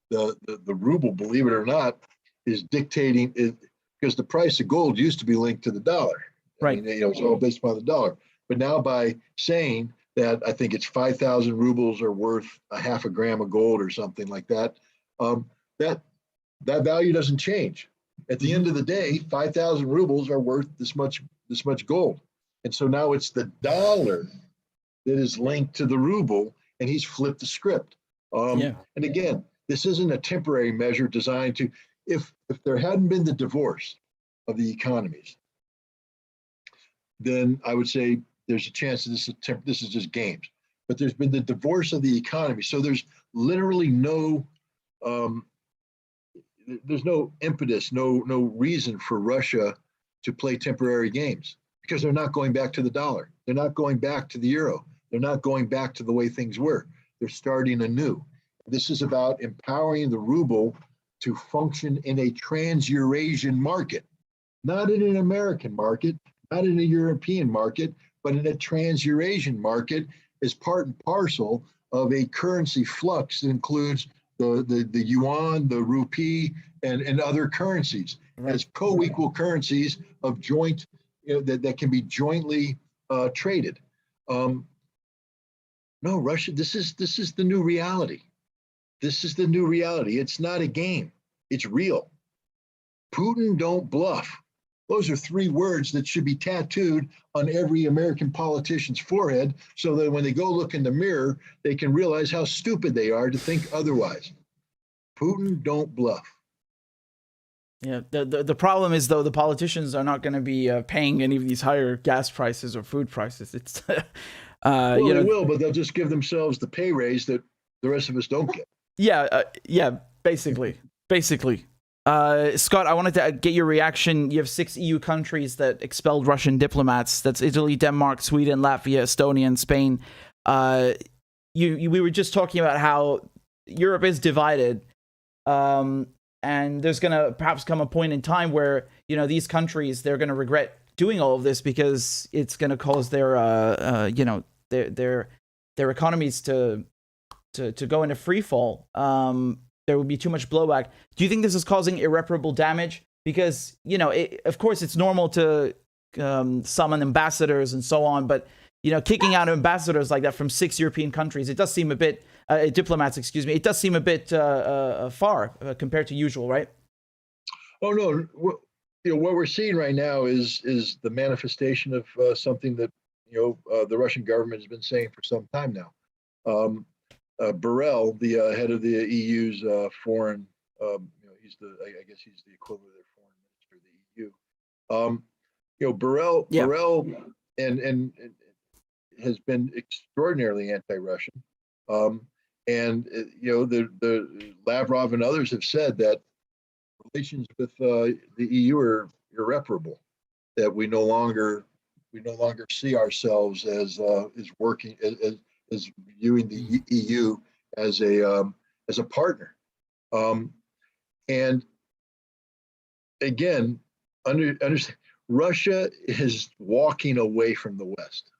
the ruble, believe it or not, is dictating it, because the price of gold used to be linked to the dollar.
Right.
It's all based upon the dollar. But now by saying that, I think it's 5,000 rubles are worth a half a gram of gold or something like that, that value doesn't change. At the end of the day, 5,000 rubles are worth this much gold. And so now it's the dollar that is linked to the ruble, and he's flipped the script. And again, this isn't a temporary measure designed to, if there hadn't been the divorce of the economies, then I would say there's a chance that this is just games. But there's been the divorce of the economy, so there's literally no impetus, no reason for Russia to play temporary games, because they're not going back to the dollar. They're not going back to the euro. They're not going back to the way things were. They're starting anew. This is about empowering the ruble to function in a trans-Eurasian market, not in an American market, not in a European market, but in a trans-Eurasian market as part and parcel of a currency flux that includes the yuan, the rupee, and other currencies, as co-equal currencies of joint, that can be jointly traded. No, Russia, this is the new reality. This is the new reality. It's not a game. It's real. Putin don't bluff. Those are three words that should be tattooed on every American politician's forehead, so that when they go look in the mirror, they can realize how stupid they are to think otherwise. Putin don't bluff.
Yeah, the problem is, though, the politicians are not going to be paying any of these higher gas prices or food prices. It's
They will, but they'll just give themselves the pay raise that the rest of us don't get.
Yeah, basically. Scott, I wanted to get your reaction. You have 6 EU countries that expelled Russian diplomats. That's Italy, Denmark, Sweden, Latvia, Estonia, and Spain. We were just talking about how Europe is divided, and there's going to perhaps come a point in time where, you know, these countries, they're going to regret doing all of this because it's going to cause their economies to go into free fall. There would be too much blowback. Do you think this is causing irreparable damage? Because, you know, of course, it's normal to summon ambassadors and so on, but, you know, kicking out ambassadors like that from 6 European countries, it does seem a bit, diplomats, excuse me, it does seem a bit far compared to usual, right?
Oh, no. What we're seeing right now is the manifestation of something that, the Russian government has been saying for some time now. Borrell, the head of the EU's foreign, he's I guess he's the equivalent of their foreign minister of the EU. Borrell and has been extraordinarily anti-Russian, the Lavrov and others have said that relations with the EU are irreparable. That we no longer see ourselves as working as viewing the EU as a partner, and again, understand Russia is walking away from the West,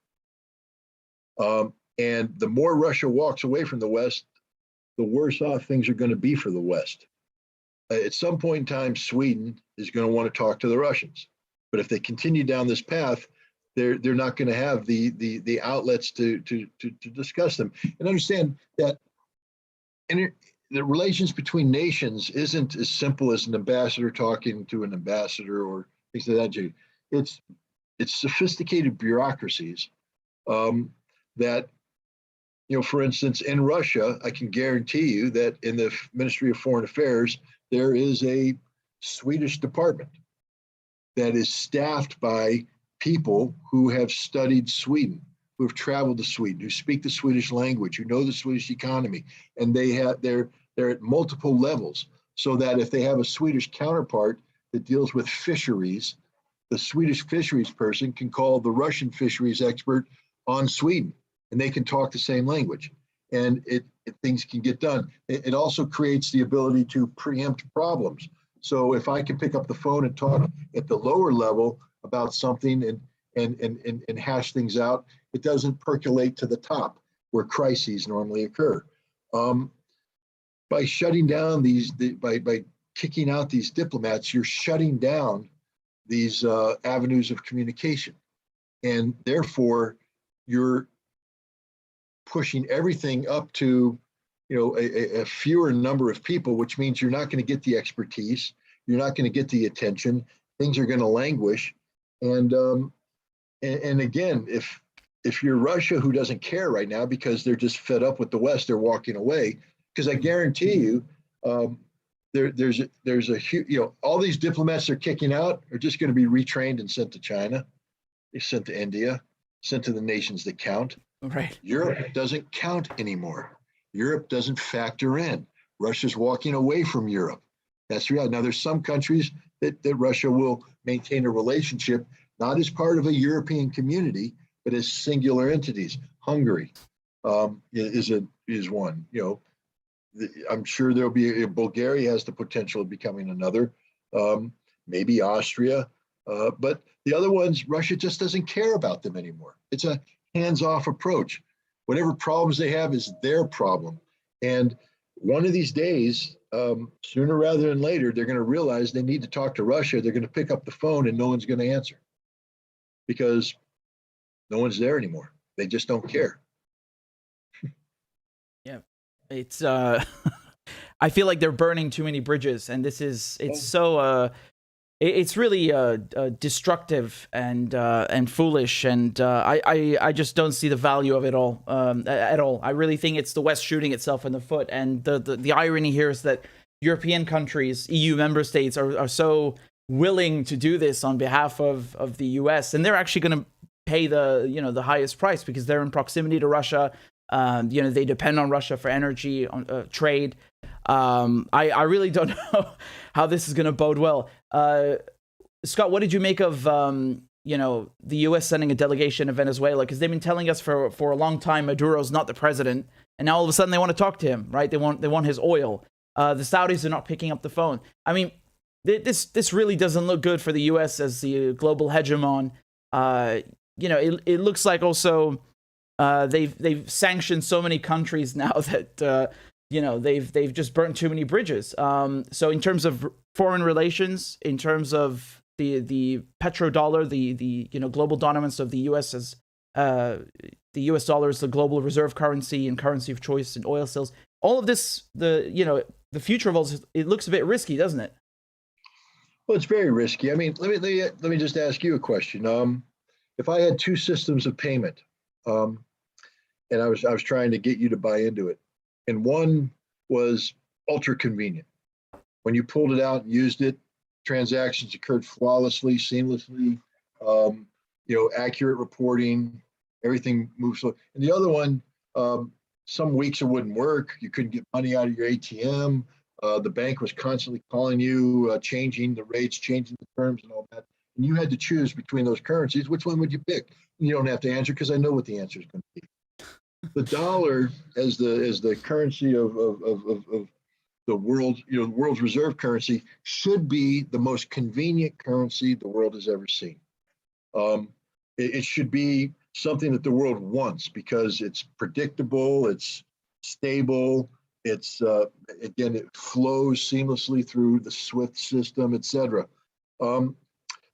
and the more Russia walks away from the West, the worse off things are going to be for the West. At some point in time, Sweden is going to want to talk to the Russians, but if they continue down this path, they're not going to have the outlets to discuss them. And understand that the relations between nations isn't as simple as an ambassador talking to an ambassador or things like that. It's sophisticated bureaucracies that, for instance, in Russia, I can guarantee you that in the Ministry of Foreign Affairs, there is a Swedish department that is staffed by people who have studied Sweden, who have traveled to Sweden, who speak the Swedish language, who know the Swedish economy, and they're at multiple levels, so that if they have a Swedish counterpart that deals with fisheries, the Swedish fisheries person can call the Russian fisheries expert on Sweden, and they can talk the same language, and things can get done. It also creates the ability to preempt problems. So if I can pick up the phone and talk at the lower level about something and hash things out, it doesn't percolate to the top where crises normally occur. By shutting down by kicking out these diplomats, you're shutting down these avenues of communication, and therefore you're pushing everything up to a fewer number of people, which means you're not going to get the expertise, you're not going to get the attention, things are going to languish. And again, if you're Russia, who doesn't care right now because they're just fed up with the West, they're walking away. Because I guarantee you, there's a huge, all these diplomats they're kicking out are just going to be retrained and sent to China, they're sent to India, sent to the nations that count.
Right.
Europe doesn't count anymore. Europe doesn't factor in. Russia's walking away from Europe. That's reality. Now, there's some countries that Russia will maintain a relationship, not as part of a European community, but as singular entities. Hungary is one. I'm sure there'll be Bulgaria has the potential of becoming another. Maybe Austria, but the other ones, Russia just doesn't care about them anymore. It's a hands-off approach. Whatever problems they have is their problem. And one of these days, sooner rather than later, they're going to realize they need to talk to Russia. They're going to pick up the phone and no one's going to answer because no one's there anymore. They just don't care.
Yeah, it's I feel like they're burning too many bridges, and it's really destructive and foolish, and I just don't see the value of it all at all. I really think it's the West shooting itself in the foot, and the irony here is that European countries, EU member states, are so willing to do this on behalf of the US, and they're actually going to pay the highest price because they're in proximity to Russia. They depend on Russia for energy, on trade. I really don't know how this is going to bode well. Scott, what did you make of the U.S. sending a delegation to Venezuela? Because they've been telling us for a long time Maduro's not the president, and now all of a sudden they want to talk to him, right? They want his oil. The Saudis are not picking up the phone. I mean, this really doesn't look good for the U.S. as the global hegemon. It looks like also they've sanctioned so many countries now that they've just burnt too many bridges. So in terms of foreign relations, in terms of the petrodollar, the global dominance of the U.S. as the U.S. dollar is the global reserve currency and currency of choice in oil sales. All of this, the future of all this, it looks a bit risky, doesn't it?
Well, it's very risky. I mean, let me just ask you a question. If I had two systems of payment, and I was trying to get you to buy into it, and one was ultra convenient. When you pulled it out and used it, transactions occurred flawlessly, seamlessly. Accurate reporting, everything moves slow. And the other one, some weeks it wouldn't work. You couldn't get money out of your ATM. The bank was constantly calling you, changing the rates, changing the terms and all that. And you had to choose between those currencies. Which one would you pick? You don't have to answer because I know what the answer is going to be. The dollar as the currency of the world, the world's reserve currency, should be the most convenient currency the world has ever seen. It should be something that the world wants because it's predictable, it's stable, it's again, it flows seamlessly through the SWIFT system, etc.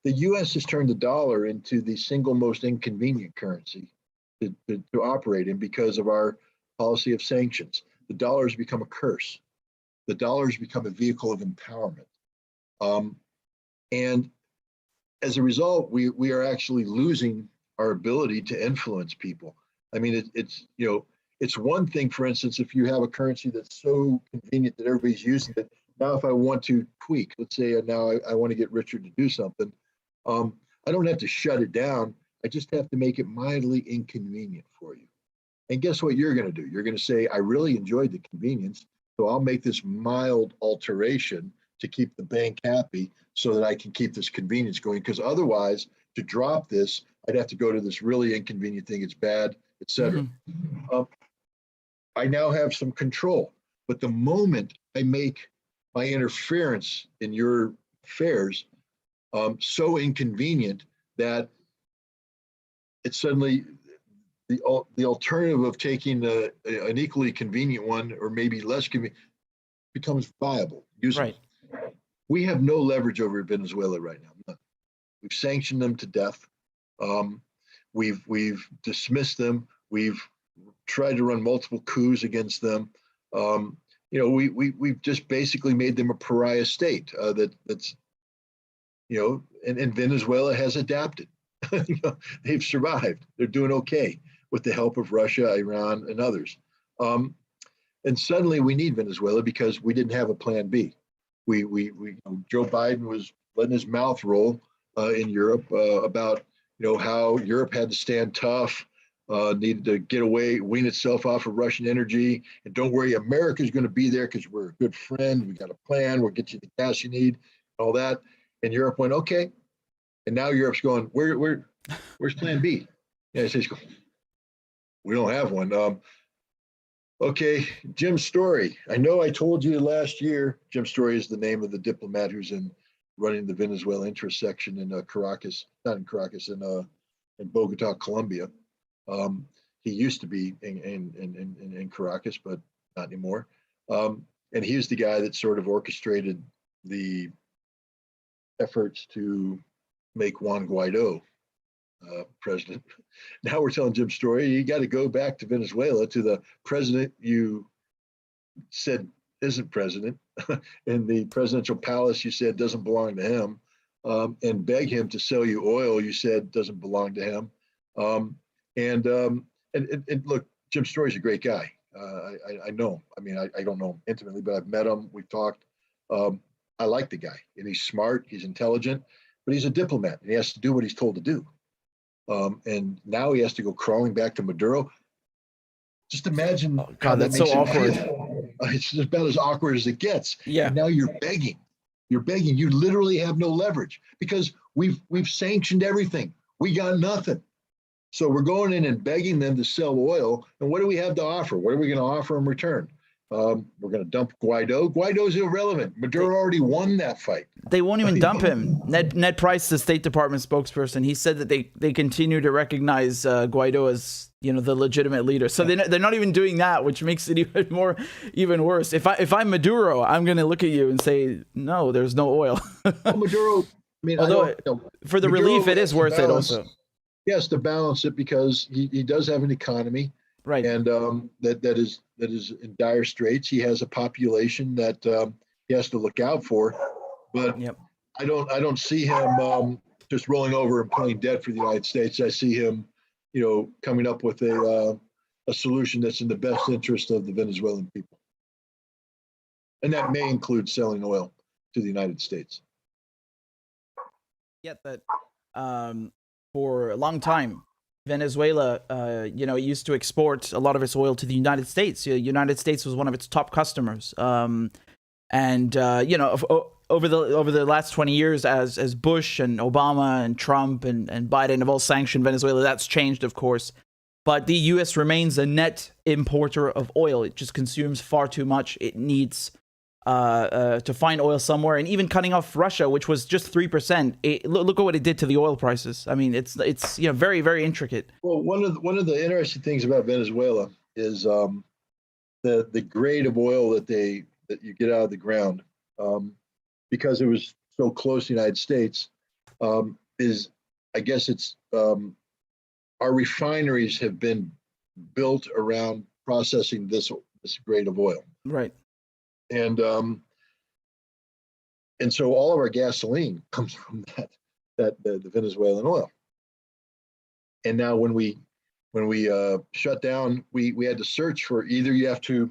The U.S. has turned the dollar into the single most inconvenient currency to operate in because of our policy of sanctions. The dollar has become a curse. The dollar has become a vehicle of empowerment. And as a result, we are actually losing our ability to influence people. I mean, it's one thing, for instance, if you have a currency that's so convenient that everybody's using it. Now, if I want to tweak, let's say now I want to get Richard to do something, I don't have to shut it down. I just have to make it mildly inconvenient for you. And guess what you're going to do? You're going to say, I really enjoyed the convenience, so I'll make this mild alteration to keep the bank happy so that I can keep this convenience going. Because otherwise, to drop this, I'd have to go to this really inconvenient thing. It's bad, etc. Mm-hmm. I now have some control. But the moment I make my interference in your affairs so inconvenient that it's suddenly the alternative of taking an equally convenient one or maybe less convenient becomes viable. Usable. Right. We have no leverage over Venezuela right now. None. We've sanctioned them to death. We've dismissed them. We've tried to run multiple coups against them. We've just basically made them a pariah state that's and Venezuela has adapted. They've survived. They're doing okay with the help of Russia, Iran, and others. And suddenly we need Venezuela because we didn't have a plan B. Joe Biden was letting his mouth roll in Europe about how Europe had to stand tough, needed to get away, wean itself off of Russian energy, and don't worry, America's going to be there because we're a good friend. We got a plan. We'll get you the gas you need, all that. And Europe went okay. And now Europe's going, where's plan B? Yeah, States go, we don't have one. Okay, Jim Story. I know I told you last year, Jim Story is the name of the diplomat who's running the Venezuela interest section in Caracas, not in Caracas, in Bogota, Colombia. He used to be in Caracas, but not anymore. And he's the guy that sort of orchestrated the efforts to make Juan Guaido president. Now we're telling Jim Story, you got to go back to Venezuela to the president you said isn't president in the presidential palace you said doesn't belong to him, and beg him to sell you oil you said doesn't belong to him. And look, Jim Story's a great guy. I know him. I mean, I don't know him intimately, but I've met him. We've talked. I like the guy, and he's smart. He's intelligent, but he's a diplomat, and he has to do what he's told to do. And now he has to go crawling back to Maduro. Just imagine
Oh,
how
God,
that
that's
makes
so
you
awkward.
feel. It's about as awkward as it gets.
Yeah.
And now you're begging. You're begging. You literally have no leverage because we've sanctioned everything. We got nothing. So we're going in and begging them to sell oil. And what do we have to offer? What are we going to offer in return? We're going to dump Guaido. Guaido's irrelevant. Maduro already won that fight.
They won't even dump him. Ned Price, the State Department spokesperson, he said that they continue to recognize Guaido as the legitimate leader. So they're not even doing that, which makes it even worse. If I'm Maduro, I'm going to look at you and say, no, there's no oil.
Well, Maduro. I mean,
although for the
Maduro
relief, it is worth it also.
He has to balance it because he does have an economy,
right?
And that is in dire straits. He has a population that he has to look out for. But
yep.
I don't see him just rolling over and playing dead for the United States. I see him, coming up with a solution that's in the best interest of the Venezuelan people, and that may include selling oil to the United States.
Yet that for a long time, Venezuela, used to export a lot of its oil to the United States. The United States was one of its top customers. Over the last 20 years, as Bush and Obama and Trump and Biden have all sanctioned Venezuela, that's changed, of course. But the U.S. remains a net importer of oil. It just consumes far too much. It needs to find oil somewhere, and even cutting off Russia, which was just 3%. Look at what it did to the oil prices. I mean, it's very, very intricate.
Well, one of the interesting things about Venezuela is the grade of oil that you get out of the ground, because it was so close to the United States, is, I guess it's our refineries have been built around processing this grade of oil.
Right.
And so all of our gasoline comes from the Venezuelan oil. And now when we shut down, we had to search for either you have to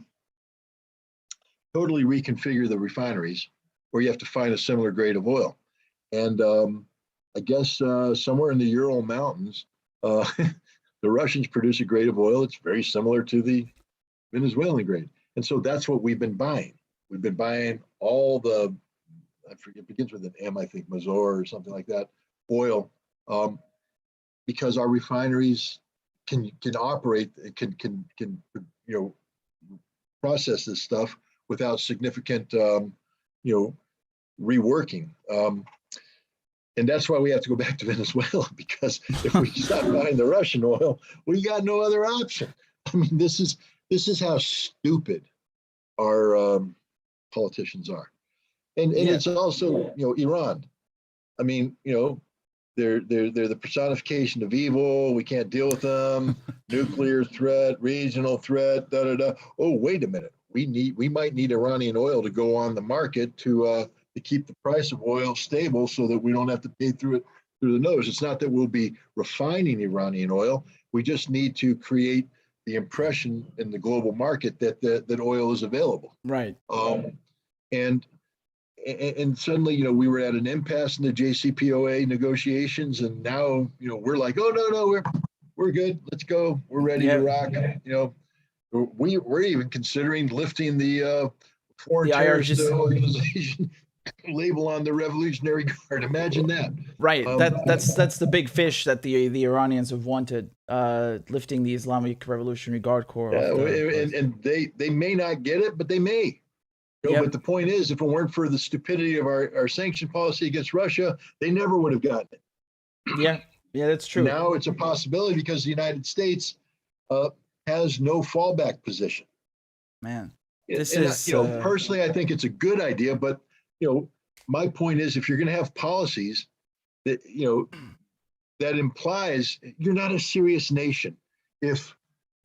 totally reconfigure the refineries, or you have to find a similar grade of oil. And I guess somewhere in the Ural Mountains, the Russians produce a grade of oil that's very similar to the Venezuelan grade. And so that's what we've been buying. We've been buying all the, I forget, it begins with an M, I think, Mazor or something like that, oil, because our refineries can operate, can process this stuff without significant, reworking. And that's why we have to go back to Venezuela, because if we stop buying the Russian oil, we got no other option. I mean, this is how stupid our politicians are, and it's also Iran. I mean, they're the personification of evil. We can't deal with them. Nuclear threat, regional threat, da da da. Oh, wait a minute. We might need Iranian oil to go on the market to keep the price of oil stable, so that we don't have to pay through the nose. It's not that we'll be refining Iranian oil. We just need to create the impression in the global market that oil is available.
Right.
And suddenly, we were at an impasse in the JCPOA negotiations, and now, we're like, oh no, we're good. Let's go. We're ready to rock. We're even considering lifting the foreign terrorist organization label on the Revolutionary Guard. Imagine that.
Right. That's the big fish that the Iranians have wanted, lifting the Islamic Revolutionary Guard Corps.
Yeah, and they may not get it, but they may. But the point is, if it weren't for the stupidity of our sanction policy against Russia, they never would have gotten it.
Yeah, that's true.
Now it's a possibility because the United States has no fallback position.
Man,
personally, I think it's a good idea, but my point is, if you're going to have policies that that implies you're not a serious nation if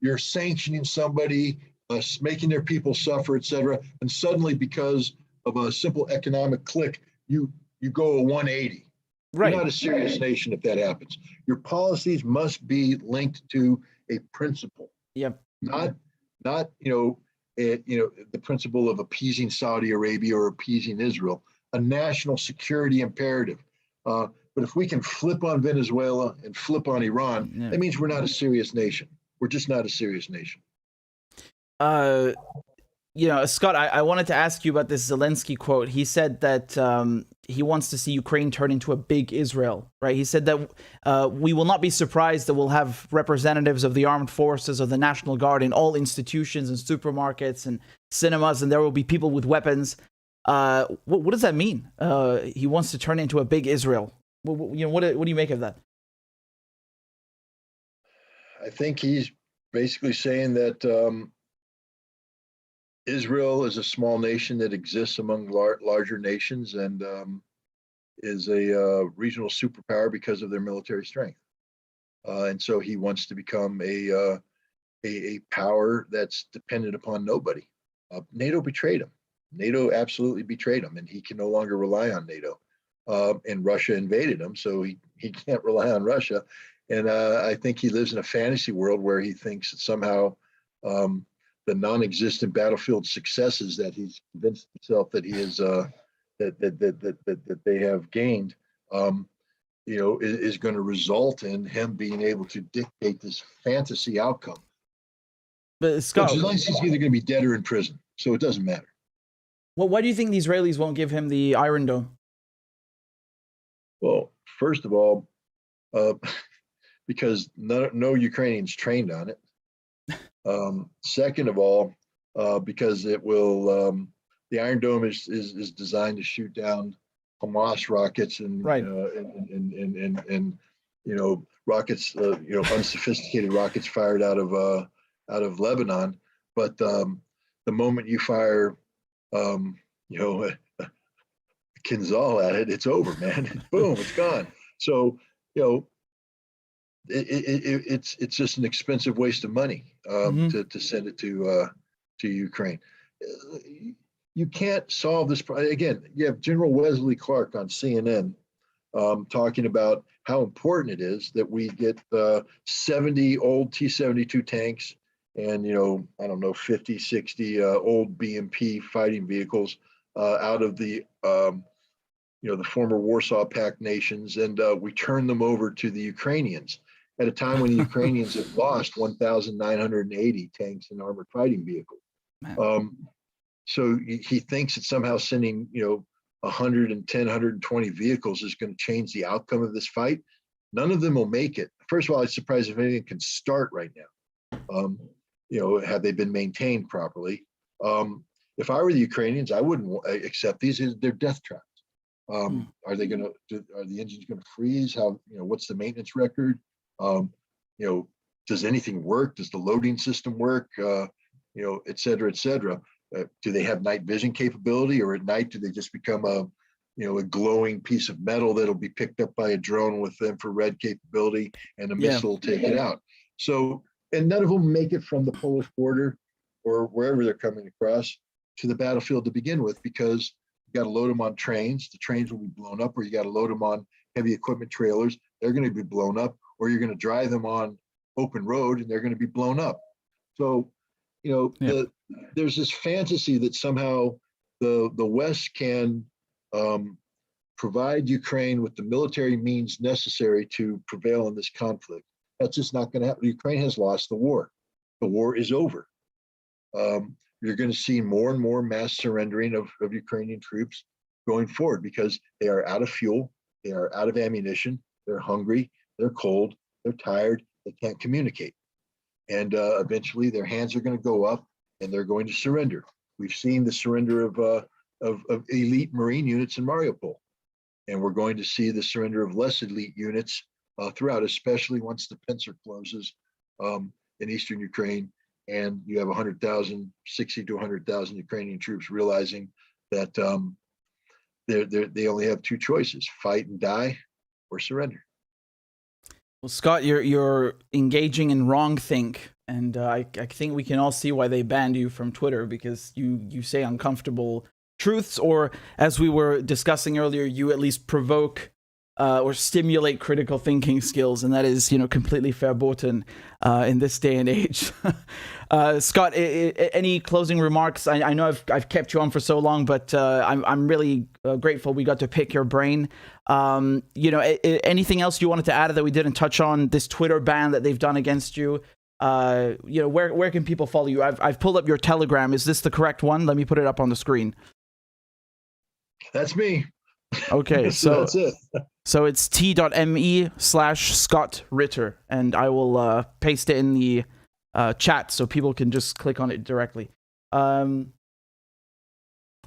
you're sanctioning somebody, making their people suffer, et cetera, and suddenly, because of a simple economic click, you go a 180. Right. You're not a serious nation if that happens. Your policies must be linked to a principle.
Yep.
Not the principle of appeasing Saudi Arabia or appeasing Israel, a national security imperative. But if we can flip on Venezuela and flip on Iran, that means we're not a serious nation. We're just not a serious nation.
uh, Scott, I wanted to ask you about this Zelensky quote. He said that he wants to see Ukraine turn into a big Israel, right? He said that we will not be surprised that we'll have representatives of the armed forces or the National Guard in all institutions and supermarkets and cinemas, and there will be people with weapons. What does that mean? He wants to turn into a big Israel. What do you make of that?
I think he's basically saying that Israel is a small nation that exists among larger nations and is a regional superpower because of their military strength. And so he wants to become a power that's dependent upon nobody. NATO betrayed him. NATO absolutely betrayed him, and he can no longer rely on NATO. And Russia invaded him, so he can't rely on Russia. And I think he lives in a fantasy world where he thinks that somehow the non-existent battlefield successes that he's convinced himself that he is that they have gained, is going to result in him being able to dictate this fantasy outcome.
But Scott,
Zelensky's either going to be dead or in prison, so it doesn't matter.
Well, why do you think the Israelis won't give him the Iron Dome?
Well, first of all, because no Ukrainians trained on it. Second of all, because it will, the Iron Dome is designed to shoot down Hamas rockets and
right.
And rockets, unsophisticated rockets fired out of Lebanon. But the moment you fire, Kinzhal at it, it's over, man. Boom, it's gone. So it's just an expensive waste of money to send it to Ukraine. You can't solve this problem. Again, you have General Wesley Clark on CNN talking about how important it is that we get 70 old T-72 tanks and 50, 60 old BMP fighting vehicles out of the the former Warsaw Pact nations, and we turn them over to the Ukrainians at a time when the Ukrainians have lost 1,980 tanks and armored fighting vehicles. So he thinks that somehow sending 110, 120 vehicles is going to change the outcome of this fight. None of them will make it. First of all, I'm surprised if anything can start right now. Have they been maintained properly? If I were the Ukrainians, I wouldn't accept these. They're death traps. Are the engines going to freeze? What's the maintenance record? Does anything work? Does the loading system work? Et cetera, et cetera. Do they have night vision capability, or at night do they just become a glowing piece of metal that'll be picked up by a drone with infrared capability and a missile will take it out? So, and none of them make it from the Polish border or wherever they're coming across to the battlefield to begin with, because you got to load them on trains. The trains will be blown up, or you got to load them on heavy equipment trailers. They're going to be blown up, or you're going to drive them on open road and they're going to be blown up. So, there's this fantasy that somehow the West can provide Ukraine with the military means necessary to prevail in this conflict. That's just not going to happen. Ukraine has lost the war. The war is over. You're going to see more and more mass surrendering of Ukrainian troops going forward because they are out of fuel, they are out of ammunition, they're hungry, they're cold, they're tired, they can't communicate. And eventually their hands are going to go up and they're going to surrender. We've seen the surrender of elite Marine units in Mariupol. And we're going to see the surrender of less elite units throughout, especially once the pincer closes in eastern Ukraine. And you have 100,000, 60 to 100,000 Ukrainian troops realizing that they only have two choices: fight and die, or surrender.
Well, Scott, you're engaging in wrongthink, and I think we can all see why they banned you from Twitter, because you say uncomfortable truths, or as we were discussing earlier, you at least provoke or stimulate critical thinking skills, and that is, completely verboten in this day and age. Scott, any closing remarks? I know I've kept you on for so long, but I'm really grateful we got to pick your brain. Anything else you wanted to add that we didn't touch on? This Twitter ban that they've done against you. where can people follow you? I've pulled up your Telegram. Is this the correct one? Let me put it up on the screen.
That's me.
Okay, so
that's it.
So it's t.me/Scott Ritter, and I will paste it in the chat so people can just click on it directly.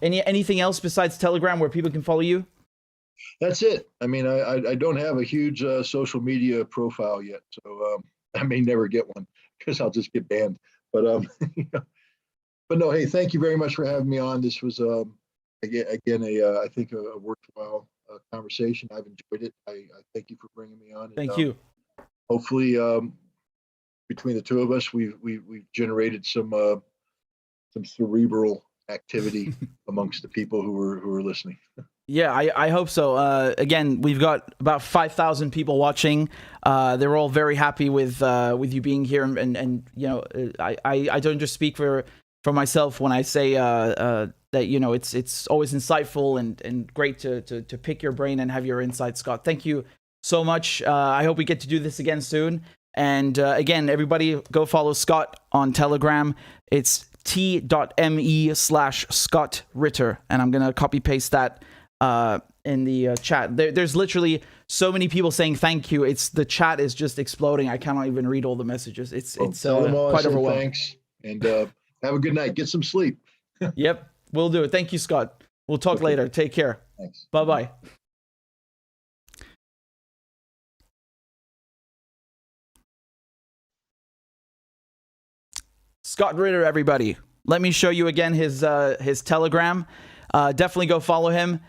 Anything else besides Telegram where people can follow you?
That's it. I mean, I don't have a huge social media profile yet, so I may never get one because I'll just get banned. But but no, hey, thank you very much for having me on. This was again I think a worthwhile conversation. I've enjoyed it. I thank you for bringing me on.
Thank you.
Hopefully, between the two of us, we've generated some cerebral activity amongst the people who are listening.
Yeah, I hope so. Again, we've got about 5,000 people watching. They're all very happy with you being here, and I don't just speak for myself when I say that it's always insightful and great to pick your brain and have your insights, Scott. Thank you so much. I hope we get to do this again soon. And again, everybody go follow Scott on Telegram. It's t.me/Scott Ritter, and I'm gonna copy paste that in the chat. There's literally so many people saying thank you. The chat is just exploding. I cannot even read all the messages. It's quite overwhelming.
Thanks, and have a good night. Get some sleep.
Yep, we'll do it. Thank you, Scott. We'll talk later. Take care.
Thanks.
Bye-bye. Scott Ritter, everybody. Let me show you again his Telegram. Definitely go follow him.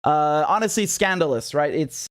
Honestly, it's scandalous, right? It's